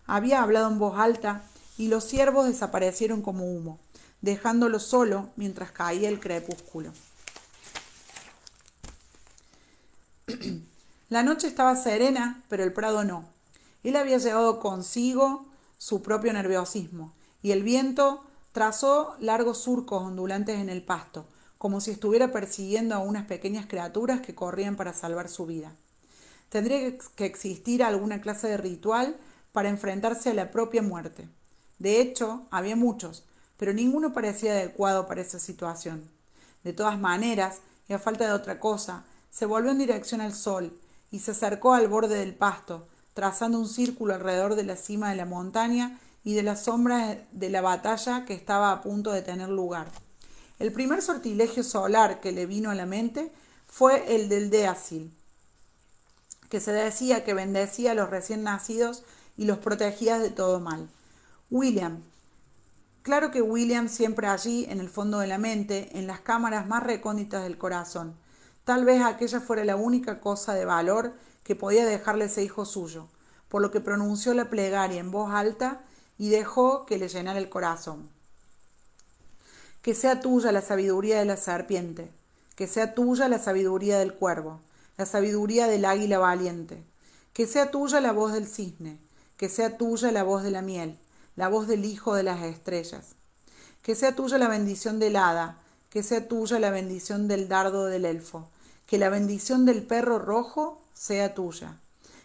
Había hablado en voz alta y los ciervos desaparecieron como humo, dejándolo solo mientras caía el crepúsculo. La noche estaba serena, pero el prado no. Él había llevado consigo su propio nerviosismo, y el viento trazó largos surcos ondulantes en el pasto, como si estuviera persiguiendo a unas pequeñas criaturas que corrían para salvar su vida. Tendría que existir alguna clase de ritual para enfrentarse a la propia muerte. De hecho, había muchos, pero ninguno parecía adecuado para esa situación. De todas maneras, y a falta de otra cosa, se volvió en dirección al sol y se acercó al borde del pasto, trazando un círculo alrededor de la cima de la montaña y de las sombras de la batalla que estaba a punto de tener lugar. El primer sortilegio solar que le vino a la mente fue el del Deasil, que se decía que bendecía a los recién nacidos y los protegía de todo mal. William. Claro que William siempre allí, en el fondo de la mente, en las cámaras más recónditas del corazón. Tal vez aquella fuera la única cosa de valor que podía dejarle ese hijo suyo, por lo que pronunció la plegaria en voz alta y dejó que le llenara el corazón. Que sea tuya la sabiduría de la serpiente, que sea tuya la sabiduría del cuervo, la sabiduría del águila valiente, que sea tuya la voz del cisne, que sea tuya la voz de la miel, la voz del hijo de las estrellas, que sea tuya la bendición del hada, que sea tuya la bendición del dardo del elfo, que la bendición del perro rojo sea tuya,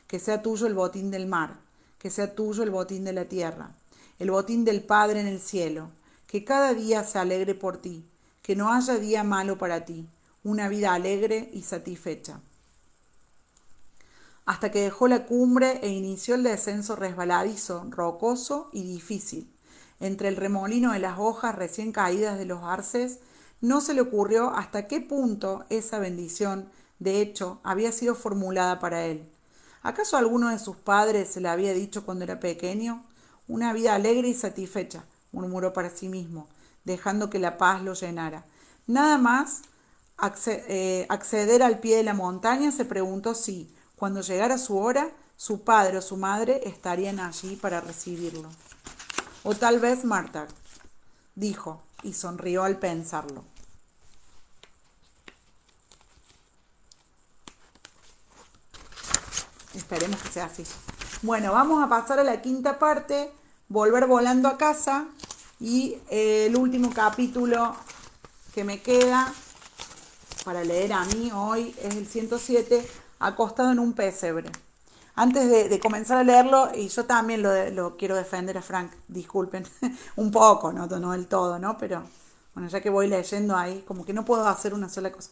que sea tuyo el botín del mar, que sea tuyo el botín de la tierra, el botín del Padre en el cielo, que cada día se alegre por ti, que no haya día malo para ti, una vida alegre y satisfecha. Hasta que dejó la cumbre e inició el descenso resbaladizo, rocoso y difícil. Entre el remolino de las hojas recién caídas de los arces, no se le ocurrió hasta qué punto esa bendición, de hecho, había sido formulada para él. ¿Acaso alguno de sus padres se le había dicho cuando era pequeño? Una vida alegre y satisfecha, murmuró para sí mismo, dejando que la paz lo llenara. Nada más acceder al pie de la montaña, se preguntó si, cuando llegara su hora, su padre o su madre estarían allí para recibirlo. O tal vez Marta, dijo, y sonrió al pensarlo. Esperemos que sea así. Bueno, vamos a pasar a la quinta parte, volver volando a casa, y el último capítulo que me queda para leer a mí hoy es el 107, acostado en un pesebre. Antes de comenzar a leerlo, y yo también lo quiero defender a Frank, disculpen, un poco, no del todo, ¿no? Pero bueno, ya que voy leyendo ahí, como que no puedo hacer una sola cosa.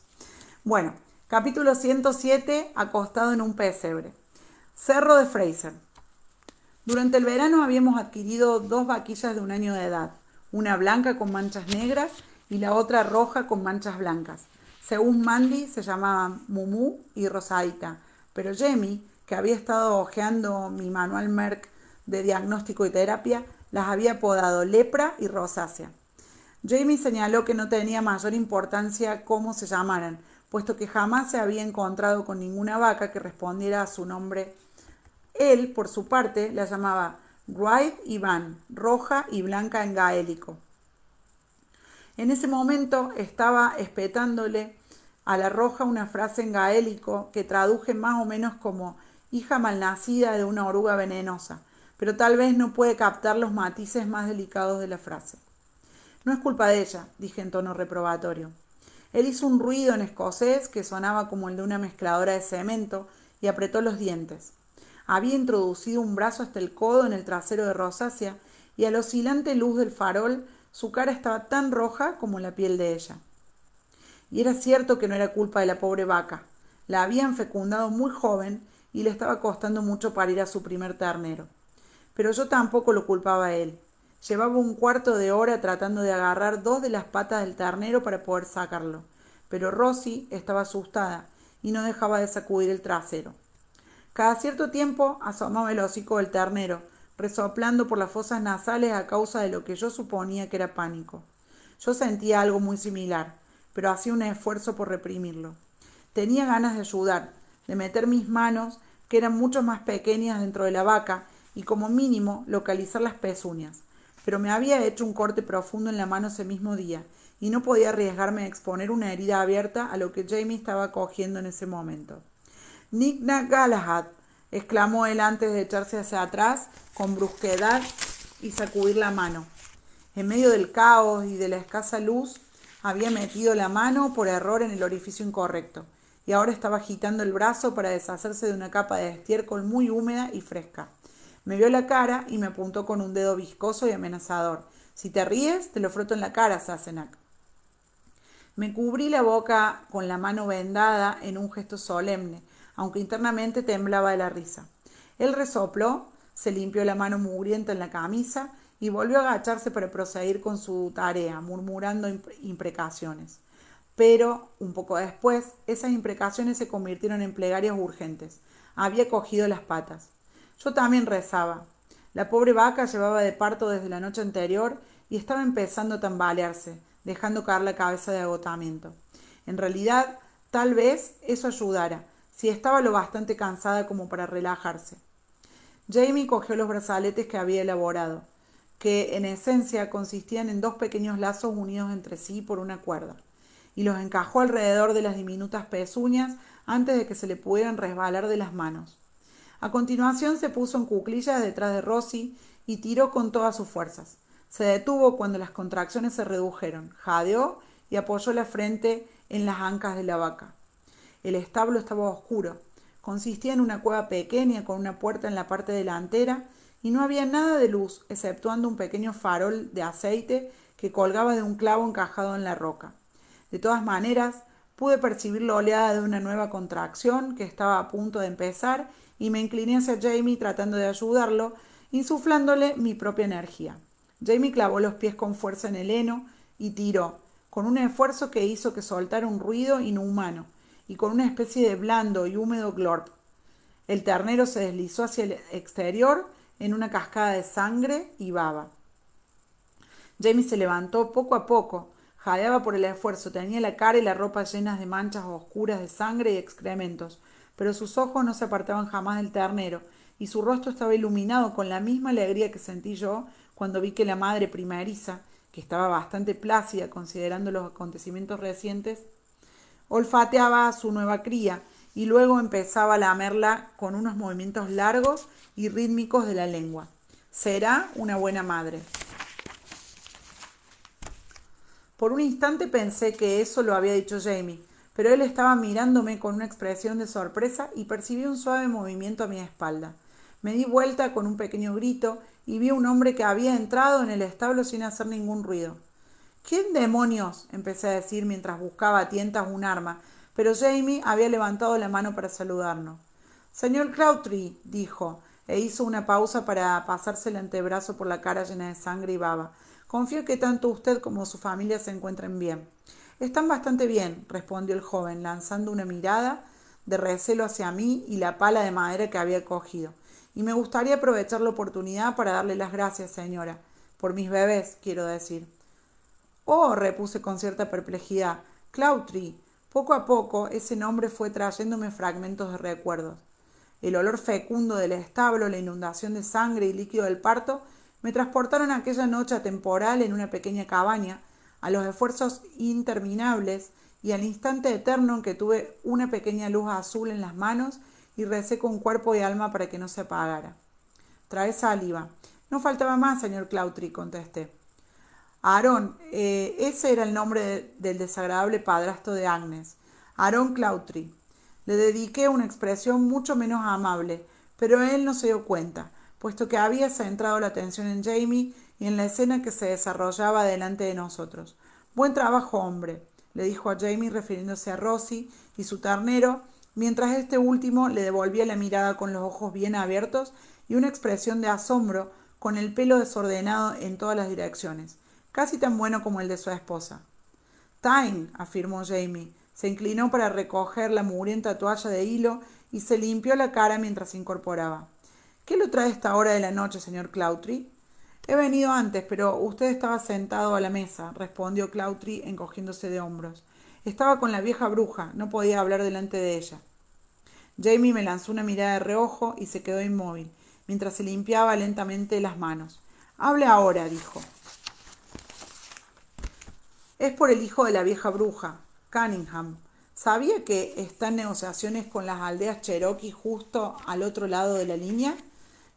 Bueno, capítulo 107, acostado en un pesebre. Cerro de Fraser. Durante el verano habíamos adquirido 2 vaquillas de 1 año de edad, una blanca con manchas negras y la otra roja con manchas blancas. Según Mandy, se llamaban Mumu y Rosadita, pero Jamie, que había estado hojeando mi manual Merck de diagnóstico y terapia, las había apodado Lepra y Rosácea. Jamie señaló que no tenía mayor importancia cómo se llamaran, puesto que jamás se había encontrado con ninguna vaca que respondiera a su nombre. Él, por su parte, la llamaba White y Van, roja y blanca en gaélico. En ese momento estaba espetándole a la roja una frase en gaélico que traduje más o menos como hija malnacida de una oruga venenosa, pero tal vez no puede captar los matices más delicados de la frase. No es culpa de ella, dije en tono reprobatorio. Él hizo un ruido en escocés que sonaba como el de una mezcladora de cemento y apretó los dientes. Había introducido un brazo hasta el codo en el trasero de Rosácea y a la oscilante luz del farol su cara estaba tan roja como la piel de ella. Y era cierto que no era culpa de la pobre vaca. La habían fecundado muy joven y le estaba costando mucho parir a su primer ternero. Pero yo tampoco lo culpaba a él. Llevaba 1/4 de hora tratando de agarrar 2 de las patas del ternero para poder sacarlo, pero Rosy estaba asustada y no dejaba de sacudir el trasero. Cada cierto tiempo asomaba el hocico del ternero, resoplando por las fosas nasales a causa de lo que yo suponía que era pánico. Yo sentía algo muy similar, pero hacía un esfuerzo por reprimirlo. Tenía ganas de ayudar, de meter mis manos, que eran mucho más pequeñas, dentro de la vaca y como mínimo localizar las pezuñas. Pero me había hecho un corte profundo en la mano ese mismo día y no podía arriesgarme a exponer una herida abierta a lo que Jamie estaba cogiendo en ese momento. Nick Galahad, exclamó él antes de echarse hacia atrás con brusquedad y sacudir la mano. En medio del caos y de la escasa luz, había metido la mano por error en el orificio incorrecto y ahora estaba agitando el brazo para deshacerse de una capa de estiércol muy húmeda y fresca. Me vio la cara y me apuntó con un dedo viscoso y amenazador. Si te ríes, te lo froto en la cara, Sassenach. Me cubrí la boca con la mano vendada en un gesto solemne, aunque internamente temblaba de la risa. Él resopló, se limpió la mano mugrienta en la camisa y volvió a agacharse para proseguir con su tarea, murmurando imprecaciones. Pero, un poco después, esas imprecaciones se convirtieron en plegarias urgentes. Había cogido las patas. Yo también rezaba. La pobre vaca llevaba de parto desde la noche anterior y estaba empezando a tambalearse, dejando caer la cabeza de agotamiento. En realidad, tal vez eso ayudara, si estaba lo bastante cansada como para relajarse. Jamie cogió los brazaletes que había elaborado, que en esencia consistían en dos pequeños lazos unidos entre sí por una cuerda, y los encajó alrededor de las diminutas pezuñas antes de que se le pudieran resbalar de las manos. A continuación se puso en cuclillas detrás de Rosie y tiró con todas sus fuerzas. Se detuvo cuando las contracciones se redujeron, jadeó y apoyó la frente en las ancas de la vaca. El establo estaba oscuro. Consistía en una cueva pequeña con una puerta en la parte delantera y no había nada de luz, exceptuando un pequeño farol de aceite que colgaba de un clavo encajado en la roca. De todas maneras, pude percibir la oleada de una nueva contracción que estaba a punto de empezar y me incliné hacia Jamie tratando de ayudarlo, insuflándole mi propia energía. Jamie clavó los pies con fuerza en el heno y tiró, con un esfuerzo que hizo que soltara un ruido inhumano y con una especie de blando y húmedo glorp. El ternero se deslizó hacia el exterior en una cascada de sangre y baba. Jamie se levantó poco a poco, jadeaba por el esfuerzo, tenía la cara y la ropa llenas de manchas oscuras de sangre y excrementos, pero sus ojos no se apartaban jamás del ternero, y su rostro estaba iluminado con la misma alegría que sentí yo cuando vi que la madre primeriza, que estaba bastante plácida considerando los acontecimientos recientes, olfateaba a su nueva cría y luego empezaba a lamerla con unos movimientos largos y rítmicos de la lengua. Será una buena madre. Por un instante pensé que eso lo había dicho Jamie, pero él estaba mirándome con una expresión de sorpresa y percibí un suave movimiento a mi espalda. Me di vuelta con un pequeño grito y vi a un hombre que había entrado en el establo sin hacer ningún ruido. ¿Quién demonios? Empecé a decir mientras buscaba a tientas un arma, pero Jamie había levantado la mano para saludarnos. Señor Crabtree, dijo, e hizo una pausa para pasarse el antebrazo por la cara llena de sangre y baba. Confío que tanto usted como su familia se encuentren bien. Están bastante bien, respondió el joven, lanzando una mirada de recelo hacia mí y la pala de madera que había cogido. Y me gustaría aprovechar la oportunidad para darle las gracias, señora. Por mis bebés, quiero decir. Oh, repuse con cierta perplejidad. Crabtree. Poco a poco ese nombre fue trayéndome fragmentos de recuerdos. El olor fecundo del establo, la inundación de sangre y líquido del parto me transportaron aquella noche atemporal en una pequeña cabaña, a los esfuerzos interminables y al instante eterno en que tuve una pequeña luz azul en las manos y recé con cuerpo y alma para que no se apagara. Trae saliva. No faltaba más, señor Crabtree, contesté. Aarón, ese era el nombre del desagradable padrastro de Agnes, Aarón Crabtree. Le dediqué una expresión mucho menos amable, pero él no se dio cuenta, puesto que había centrado la atención en Jamie y en la escena que se desarrollaba delante de nosotros. Buen trabajo, hombre, le dijo a Jamie refiriéndose a Rosie y su ternero, mientras este último le devolvía la mirada con los ojos bien abiertos y una expresión de asombro con el pelo desordenado en todas las direcciones, casi tan bueno como el de su esposa. Time, afirmó Jamie. Se inclinó para recoger la mugrienta toalla de hilo y se limpió la cara mientras se incorporaba. ¿Qué lo trae a esta hora de la noche, señor Crabtree? He venido antes, pero usted estaba sentado a la mesa, respondió Crabtree encogiéndose de hombros. Estaba con la vieja bruja, no podía hablar delante de ella. Jamie me lanzó una mirada de reojo y se quedó inmóvil, mientras se limpiaba lentamente las manos. Hable ahora, dijo. Es por el hijo de la vieja bruja, Cunningham. ¿Sabía que está en negociaciones con las aldeas Cherokee justo al otro lado de la línea?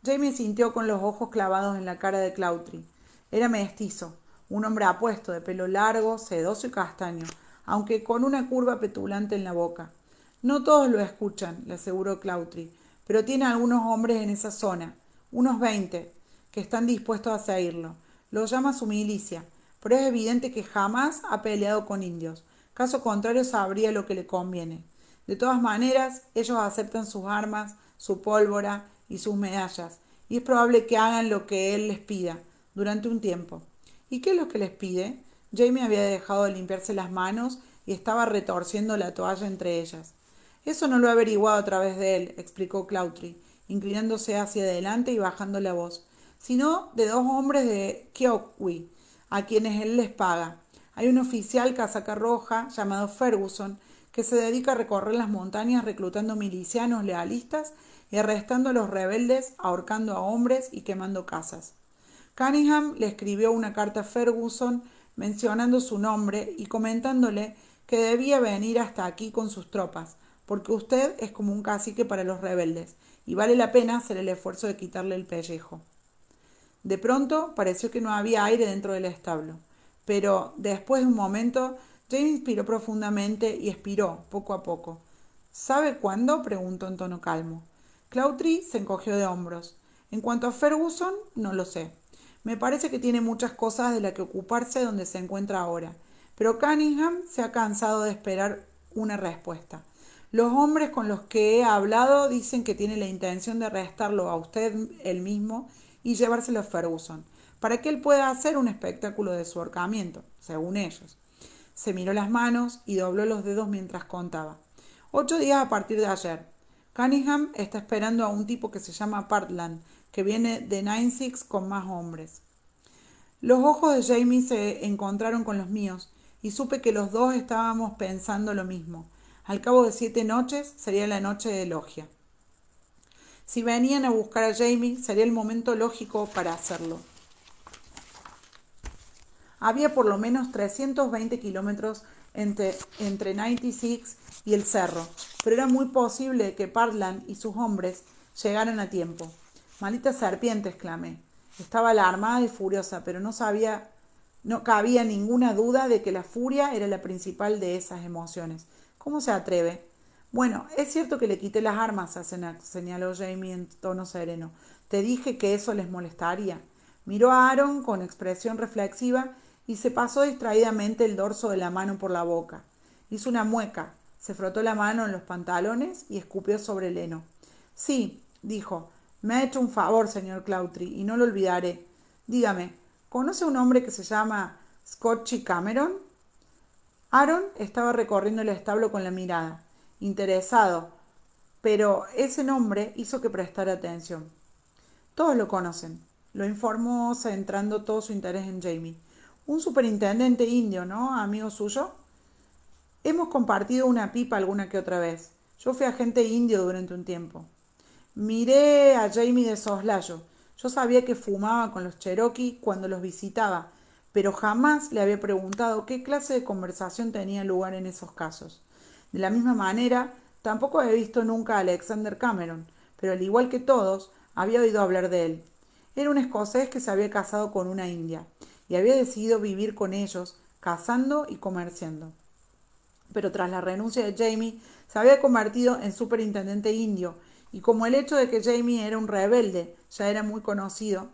Jamie sintió con los ojos clavados en la cara de Crabtree. Era mestizo, un hombre apuesto, de pelo largo, sedoso y castaño, aunque con una curva petulante en la boca. No todos lo escuchan, le aseguró Crabtree, pero tiene algunos hombres en esa zona, unos 20, que están dispuestos a seguirlo. Lo llama su milicia, pero es evidente que jamás ha peleado con indios. Caso contrario sabría lo que le conviene. De todas maneras, ellos aceptan sus armas, su pólvora y sus medallas, y es probable que hagan lo que él les pida durante un tiempo. ¿Y qué es lo que les pide? Jamie había dejado de limpiarse las manos y estaba retorciendo la toalla entre ellas. Eso no lo he averiguado a través de él, explicó Clautry, inclinándose hacia adelante y bajando la voz, sino de dos hombres de Kyokwee, a quienes él les paga. Hay un oficial casaca roja llamado Ferguson que se dedica a recorrer las montañas reclutando milicianos lealistas y arrestando a los rebeldes, ahorcando a hombres y quemando casas. Cunningham le escribió una carta a Ferguson mencionando su nombre y comentándole que debía venir hasta aquí con sus tropas, porque usted es como un cacique para los rebeldes y vale la pena hacer el esfuerzo de quitarle el pellejo. De pronto pareció que no había aire dentro del establo, pero después de un momento James inspiró profundamente y expiró poco a poco. ¿Sabe cuándo?, preguntó en tono calmo. Clautry se encogió de hombros. En cuanto a Ferguson, no lo sé. Me parece que tiene muchas cosas de las que ocuparse donde se encuentra ahora, pero Cunningham se ha cansado de esperar una respuesta. Los hombres con los que he hablado dicen que tiene la intención de arrestarlo a usted él mismo y llevárselo a Ferguson, para que él pueda hacer un espectáculo de su ahorcamiento, según ellos. Se miró las manos y dobló los dedos mientras contaba. 8 días a partir de ayer. Cunningham está esperando a un tipo que se llama Partland, que viene de 96 con más hombres. Los ojos de Jamie se encontraron con los míos y supe que los dos estábamos pensando lo mismo. Al cabo de 7 noches sería la noche de logia. Si venían a buscar a Jamie, sería el momento lógico para hacerlo. Había por lo menos 320 kilómetros entre 96 y el cerro, pero era muy posible que Partland y sus hombres llegaran a tiempo. Maldita serpiente, exclamé. Estaba alarmada y furiosa, pero no cabía ninguna duda de que la furia era la principal de esas emociones. ¿Cómo se atreve? Bueno, es cierto que le quité las armas, señaló Jamie en tono sereno. Te dije que eso les molestaría. Miró a Aaron con expresión reflexiva y se pasó distraídamente el dorso de la mano por la boca. Hizo una mueca, se frotó la mano en los pantalones y escupió sobre el heno. Sí, dijo, me ha hecho un favor, señor Clautry, y no lo olvidaré. Dígame, ¿conoce a un hombre que se llama Scotchy Cameron? Aaron estaba recorriendo el establo con la mirada, interesado, pero ese nombre hizo que prestara atención. Todos lo conocen, lo informó centrando todo su interés en Jamie. Un superintendente indio, ¿no, amigo suyo? Hemos compartido una pipa alguna que otra vez. Yo fui agente indio durante un tiempo. Miré a Jamie de soslayo. Yo sabía que fumaba con los Cherokee cuando los visitaba, pero jamás le había preguntado qué clase de conversación tenía lugar en esos casos. De la misma manera, tampoco había visto nunca a Alexander Cameron, pero al igual que todos, había oído hablar de él. Era un escocés que se había casado con una india y había decidido vivir con ellos, cazando y comerciando. Pero tras la renuncia de Jamie, se había convertido en superintendente indio, y como el hecho de que Jamie era un rebelde ya era muy conocido,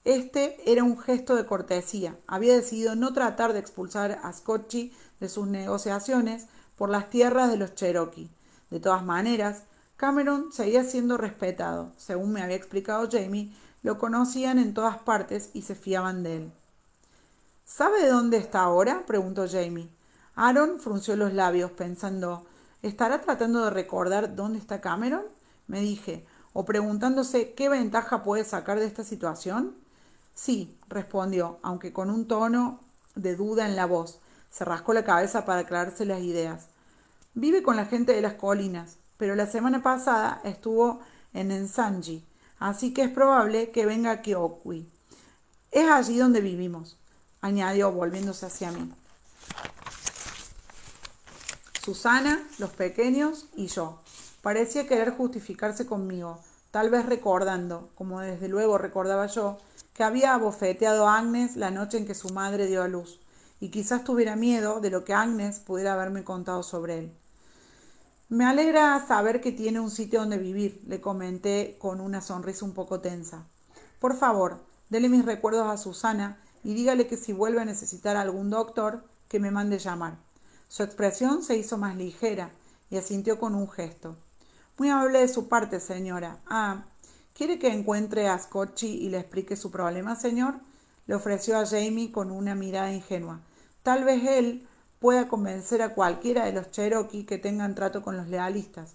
este era un gesto de cortesía. Había decidido no tratar de expulsar a Scotchy de sus negociaciones por las tierras de los Cherokee. De todas maneras, Cameron seguía siendo respetado. Según me había explicado Jamie, lo conocían en todas partes y se fiaban de él. ¿Sabe de dónde está ahora?, preguntó Jamie. Aaron frunció los labios, pensando, ¿estará tratando de recordar dónde está Cameron?, me dije, o preguntándose qué ventaja puede sacar de esta situación. Sí, respondió, aunque con un tono de duda en la voz. Se rascó la cabeza para aclararse las ideas. Vive con la gente de las colinas, pero la semana pasada estuvo en Ensanji, así que es probable que venga a Kyokwee. Es allí donde vivimos, añadió volviéndose hacia mí. Susana, los pequeños y yo. Parecía querer justificarse conmigo, tal vez recordando, como desde luego recordaba yo, que había abofeteado a Agnes la noche en que su madre dio a luz, y quizás tuviera miedo de lo que Agnes pudiera haberme contado sobre él. Me alegra saber que tiene un sitio donde vivir, le comenté con una sonrisa un poco tensa. Por favor, dele mis recuerdos a Susana y dígale que si vuelve a necesitar algún doctor, que me mande llamar. Su expresión se hizo más ligera y asintió con un gesto. Muy amable de su parte, señora. ¿Quiere que encuentre a Scotchy y le explique su problema, señor? Le ofreció a Jamie con una mirada ingenua. Tal vez él pueda convencer a cualquiera de los Cherokee que tengan trato con los lealistas.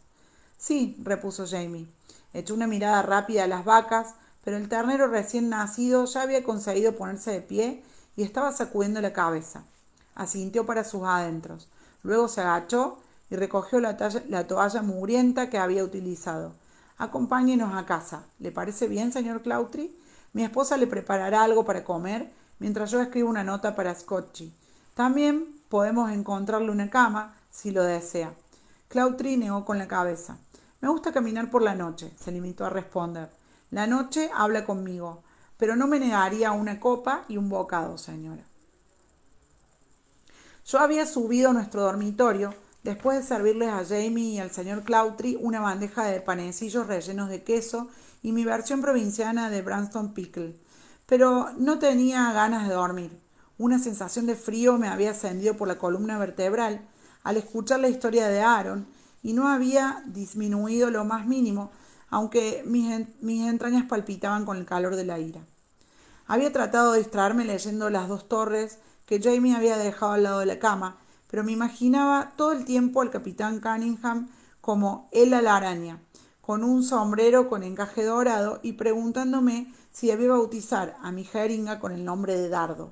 Sí, repuso Jamie. Echó una mirada rápida a las vacas, pero el ternero recién nacido ya había conseguido ponerse de pie y estaba sacudiendo la cabeza. Asintió para sus adentros. Luego se agachó y recogió la toalla mugrienta que había utilizado. Acompáñenos a casa. ¿Le parece bien, señor Clautry? Mi esposa le preparará algo para comer mientras yo escribo una nota para Scotchy. También podemos encontrarle una cama, si lo desea. Clautry negó con la cabeza. Me gusta caminar por la noche, se limitó a responder. La noche habla conmigo, pero no me negaría una copa y un bocado, señora. Yo había subido a nuestro dormitorio después de servirles a Jamie y al señor Clautry una bandeja de panecillos rellenos de queso y mi versión provinciana de Branston Pickle. Pero no tenía ganas de dormir. Una sensación de frío me había ascendido por la columna vertebral al escuchar la historia de Aaron y no había disminuido lo más mínimo, aunque mis entrañas palpitaban con el calor de la ira. Había tratado de distraerme leyendo Las dos torres que Jamie había dejado al lado de la cama, pero me imaginaba todo el tiempo al capitán Cunningham como él a la araña, con un sombrero con encaje dorado y preguntándome si debía bautizar a mi jeringa con el nombre de Dardo.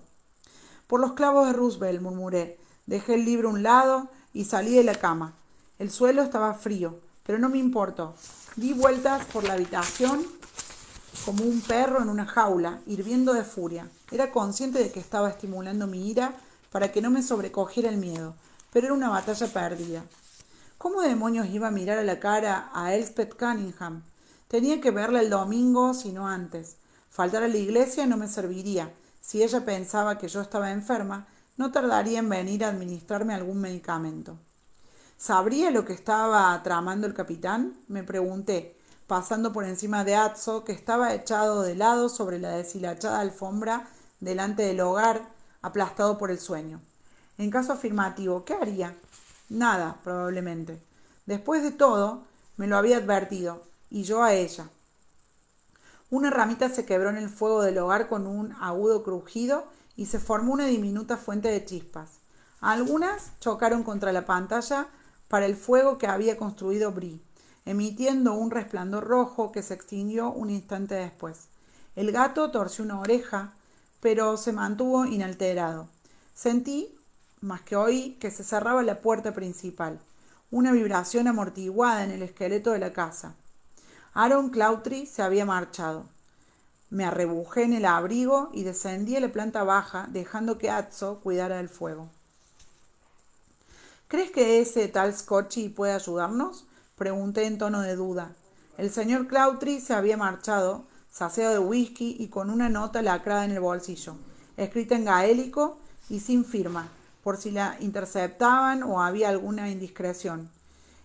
Por los clavos de Roosevelt, murmuré. Dejé el libro a un lado y salí de la cama. El suelo estaba frío, pero no me importó. Di vueltas por la habitación como un perro en una jaula, hirviendo de furia. Era consciente de que estaba estimulando mi ira para que no me sobrecogiera el miedo, pero era una batalla perdida. ¿Cómo demonios iba a mirar a la cara a Elspeth Cunningham? Tenía que verla el domingo, si no antes. Faltar a la iglesia no me serviría. Si ella pensaba que yo estaba enferma, no tardaría en venir a administrarme algún medicamento. ¿Sabría lo que estaba tramando el capitán?, me pregunté, pasando por encima de Atzo, que estaba echado de lado sobre la deshilachada alfombra delante del hogar, aplastado por el sueño. En caso afirmativo, ¿qué haría? Nada, probablemente. Después de todo, me lo había advertido, y yo a ella. Una ramita se quebró en el fuego del hogar con un agudo crujido y se formó una diminuta fuente de chispas. Algunas chocaron contra la pantalla para el fuego que había construido Bree, emitiendo un resplandor rojo que se extinguió un instante después. El gato torció una oreja, pero se mantuvo inalterado. Sentí, más que oí, que se cerraba la puerta principal, una vibración amortiguada en el esqueleto de la casa. Aaron Clautry se había marchado. Me arrebujé en el abrigo y descendí a la planta baja, dejando que Atzo cuidara del fuego. ¿Crees que ese tal Scotchy puede ayudarnos?, pregunté en tono de duda. El señor Clautry se había marchado, saciado de whisky y con una nota lacrada en el bolsillo, escrita en gaélico y sin firma, por si la interceptaban o había alguna indiscreción.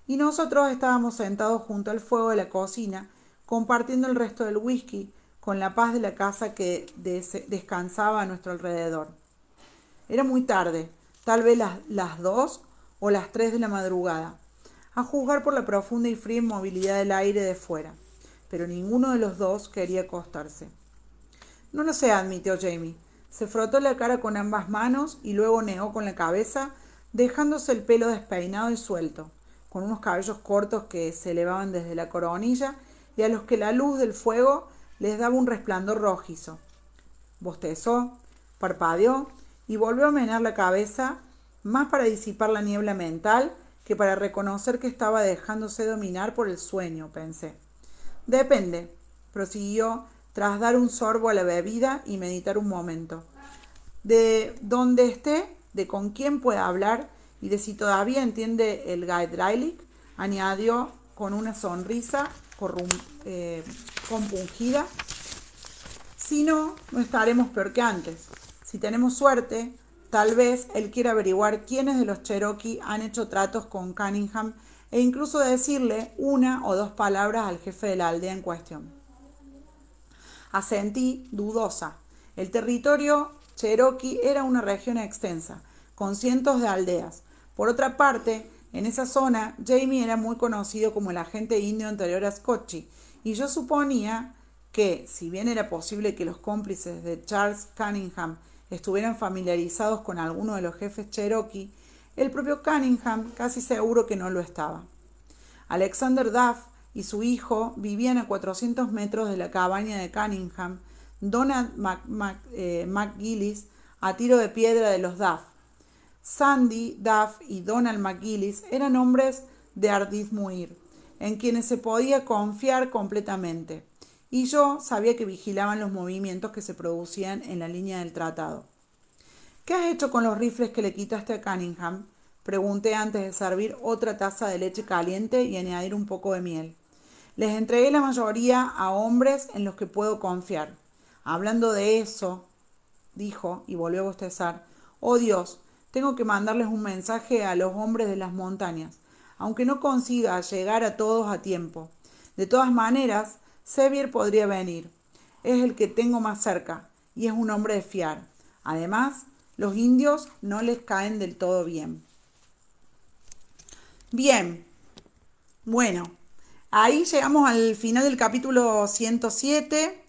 Y nosotros estábamos sentados junto al fuego de la cocina, compartiendo el resto del whisky, con la paz de la casa que descansaba a nuestro alrededor. Era muy tarde, tal vez las 2 o las 3 de la madrugada, a juzgar por la profunda y fría inmovilidad del aire de fuera, pero ninguno de los dos quería acostarse. No lo sé, admitió Jamie. Se frotó la cara con ambas manos y luego negó con la cabeza, dejándose el pelo despeinado y suelto, con unos cabellos cortos que se elevaban desde la coronilla y a los que la luz del fuego les daba un resplandor rojizo. Bostezó, parpadeó y volvió a menear la cabeza, más para disipar la niebla mental que para reconocer que estaba dejándose dominar por el sueño, pensé. Depende, prosiguió, tras dar un sorbo a la bebida y meditar un momento. De dónde esté, de con quién pueda hablar y de si todavía entiende el Gaelic, añadió con una sonrisa compungida. Si no, no estaremos peor que antes. Si tenemos suerte, tal vez él quiera averiguar quiénes de los Cherokee han hecho tratos con Cunningham e incluso decirle 1 o 2 palabras al jefe de la aldea en cuestión. Asentí, dudosa. El territorio Cherokee era una región extensa, con cientos de aldeas. Por otra parte, en esa zona, Jamie era muy conocido como el agente indio anterior a Scotchy, y yo suponía que, si bien era posible que los cómplices de Charles Cunningham estuvieran familiarizados con alguno de los jefes cherokee, el propio Cunningham casi seguro que no lo estaba. Alexander Duff y su hijo vivían a 400 metros de la cabaña de Cunningham, Donald McGillis, a tiro de piedra de los Duff. Sandy Duff y Donald McGillis eran hombres de ardid muir, en quienes se podía confiar completamente, y yo sabía que vigilaban los movimientos que se producían en la línea del tratado. ¿Qué has hecho con los rifles que le quitaste a Cunningham?, pregunté antes de servir otra taza de leche caliente y añadir un poco de miel. Les entregué la mayoría a hombres en los que puedo confiar. Hablando de eso, dijo, y volvió a bostezar, oh Dios, tengo que mandarles un mensaje a los hombres de las montañas, aunque no consiga llegar a todos a tiempo. De todas maneras, Sevier podría venir. Es el que tengo más cerca, y es un hombre de fiar. Además, los indios no les caen del todo bien. Bien, bueno, ahí llegamos al final del capítulo 107.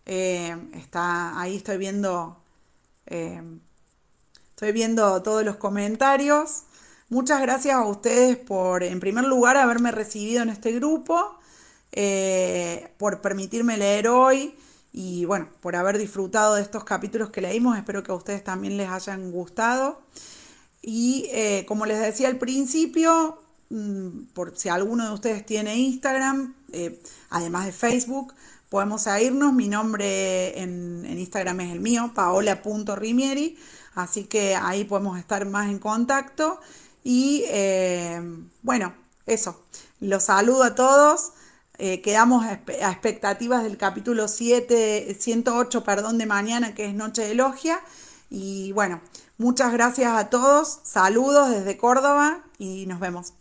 Ahí eh, estoy viendo todos los comentarios. Muchas gracias a ustedes por, en primer lugar, haberme recibido en este grupo, por permitirme leer hoy y, bueno, por haber disfrutado de estos capítulos que leímos. Espero que a ustedes también les hayan gustado. Y como les decía al principio, por si alguno de ustedes tiene Instagram, además de Facebook, podemos seguirnos. Mi nombre en Instagram es el mío, paola.rimieri, así que ahí podemos estar más en contacto. Y bueno, eso, los saludo a todos. Quedamos a expectativas del capítulo 108, de mañana, que es Noche de Logia. Y bueno, muchas gracias a todos, saludos desde Córdoba y nos vemos.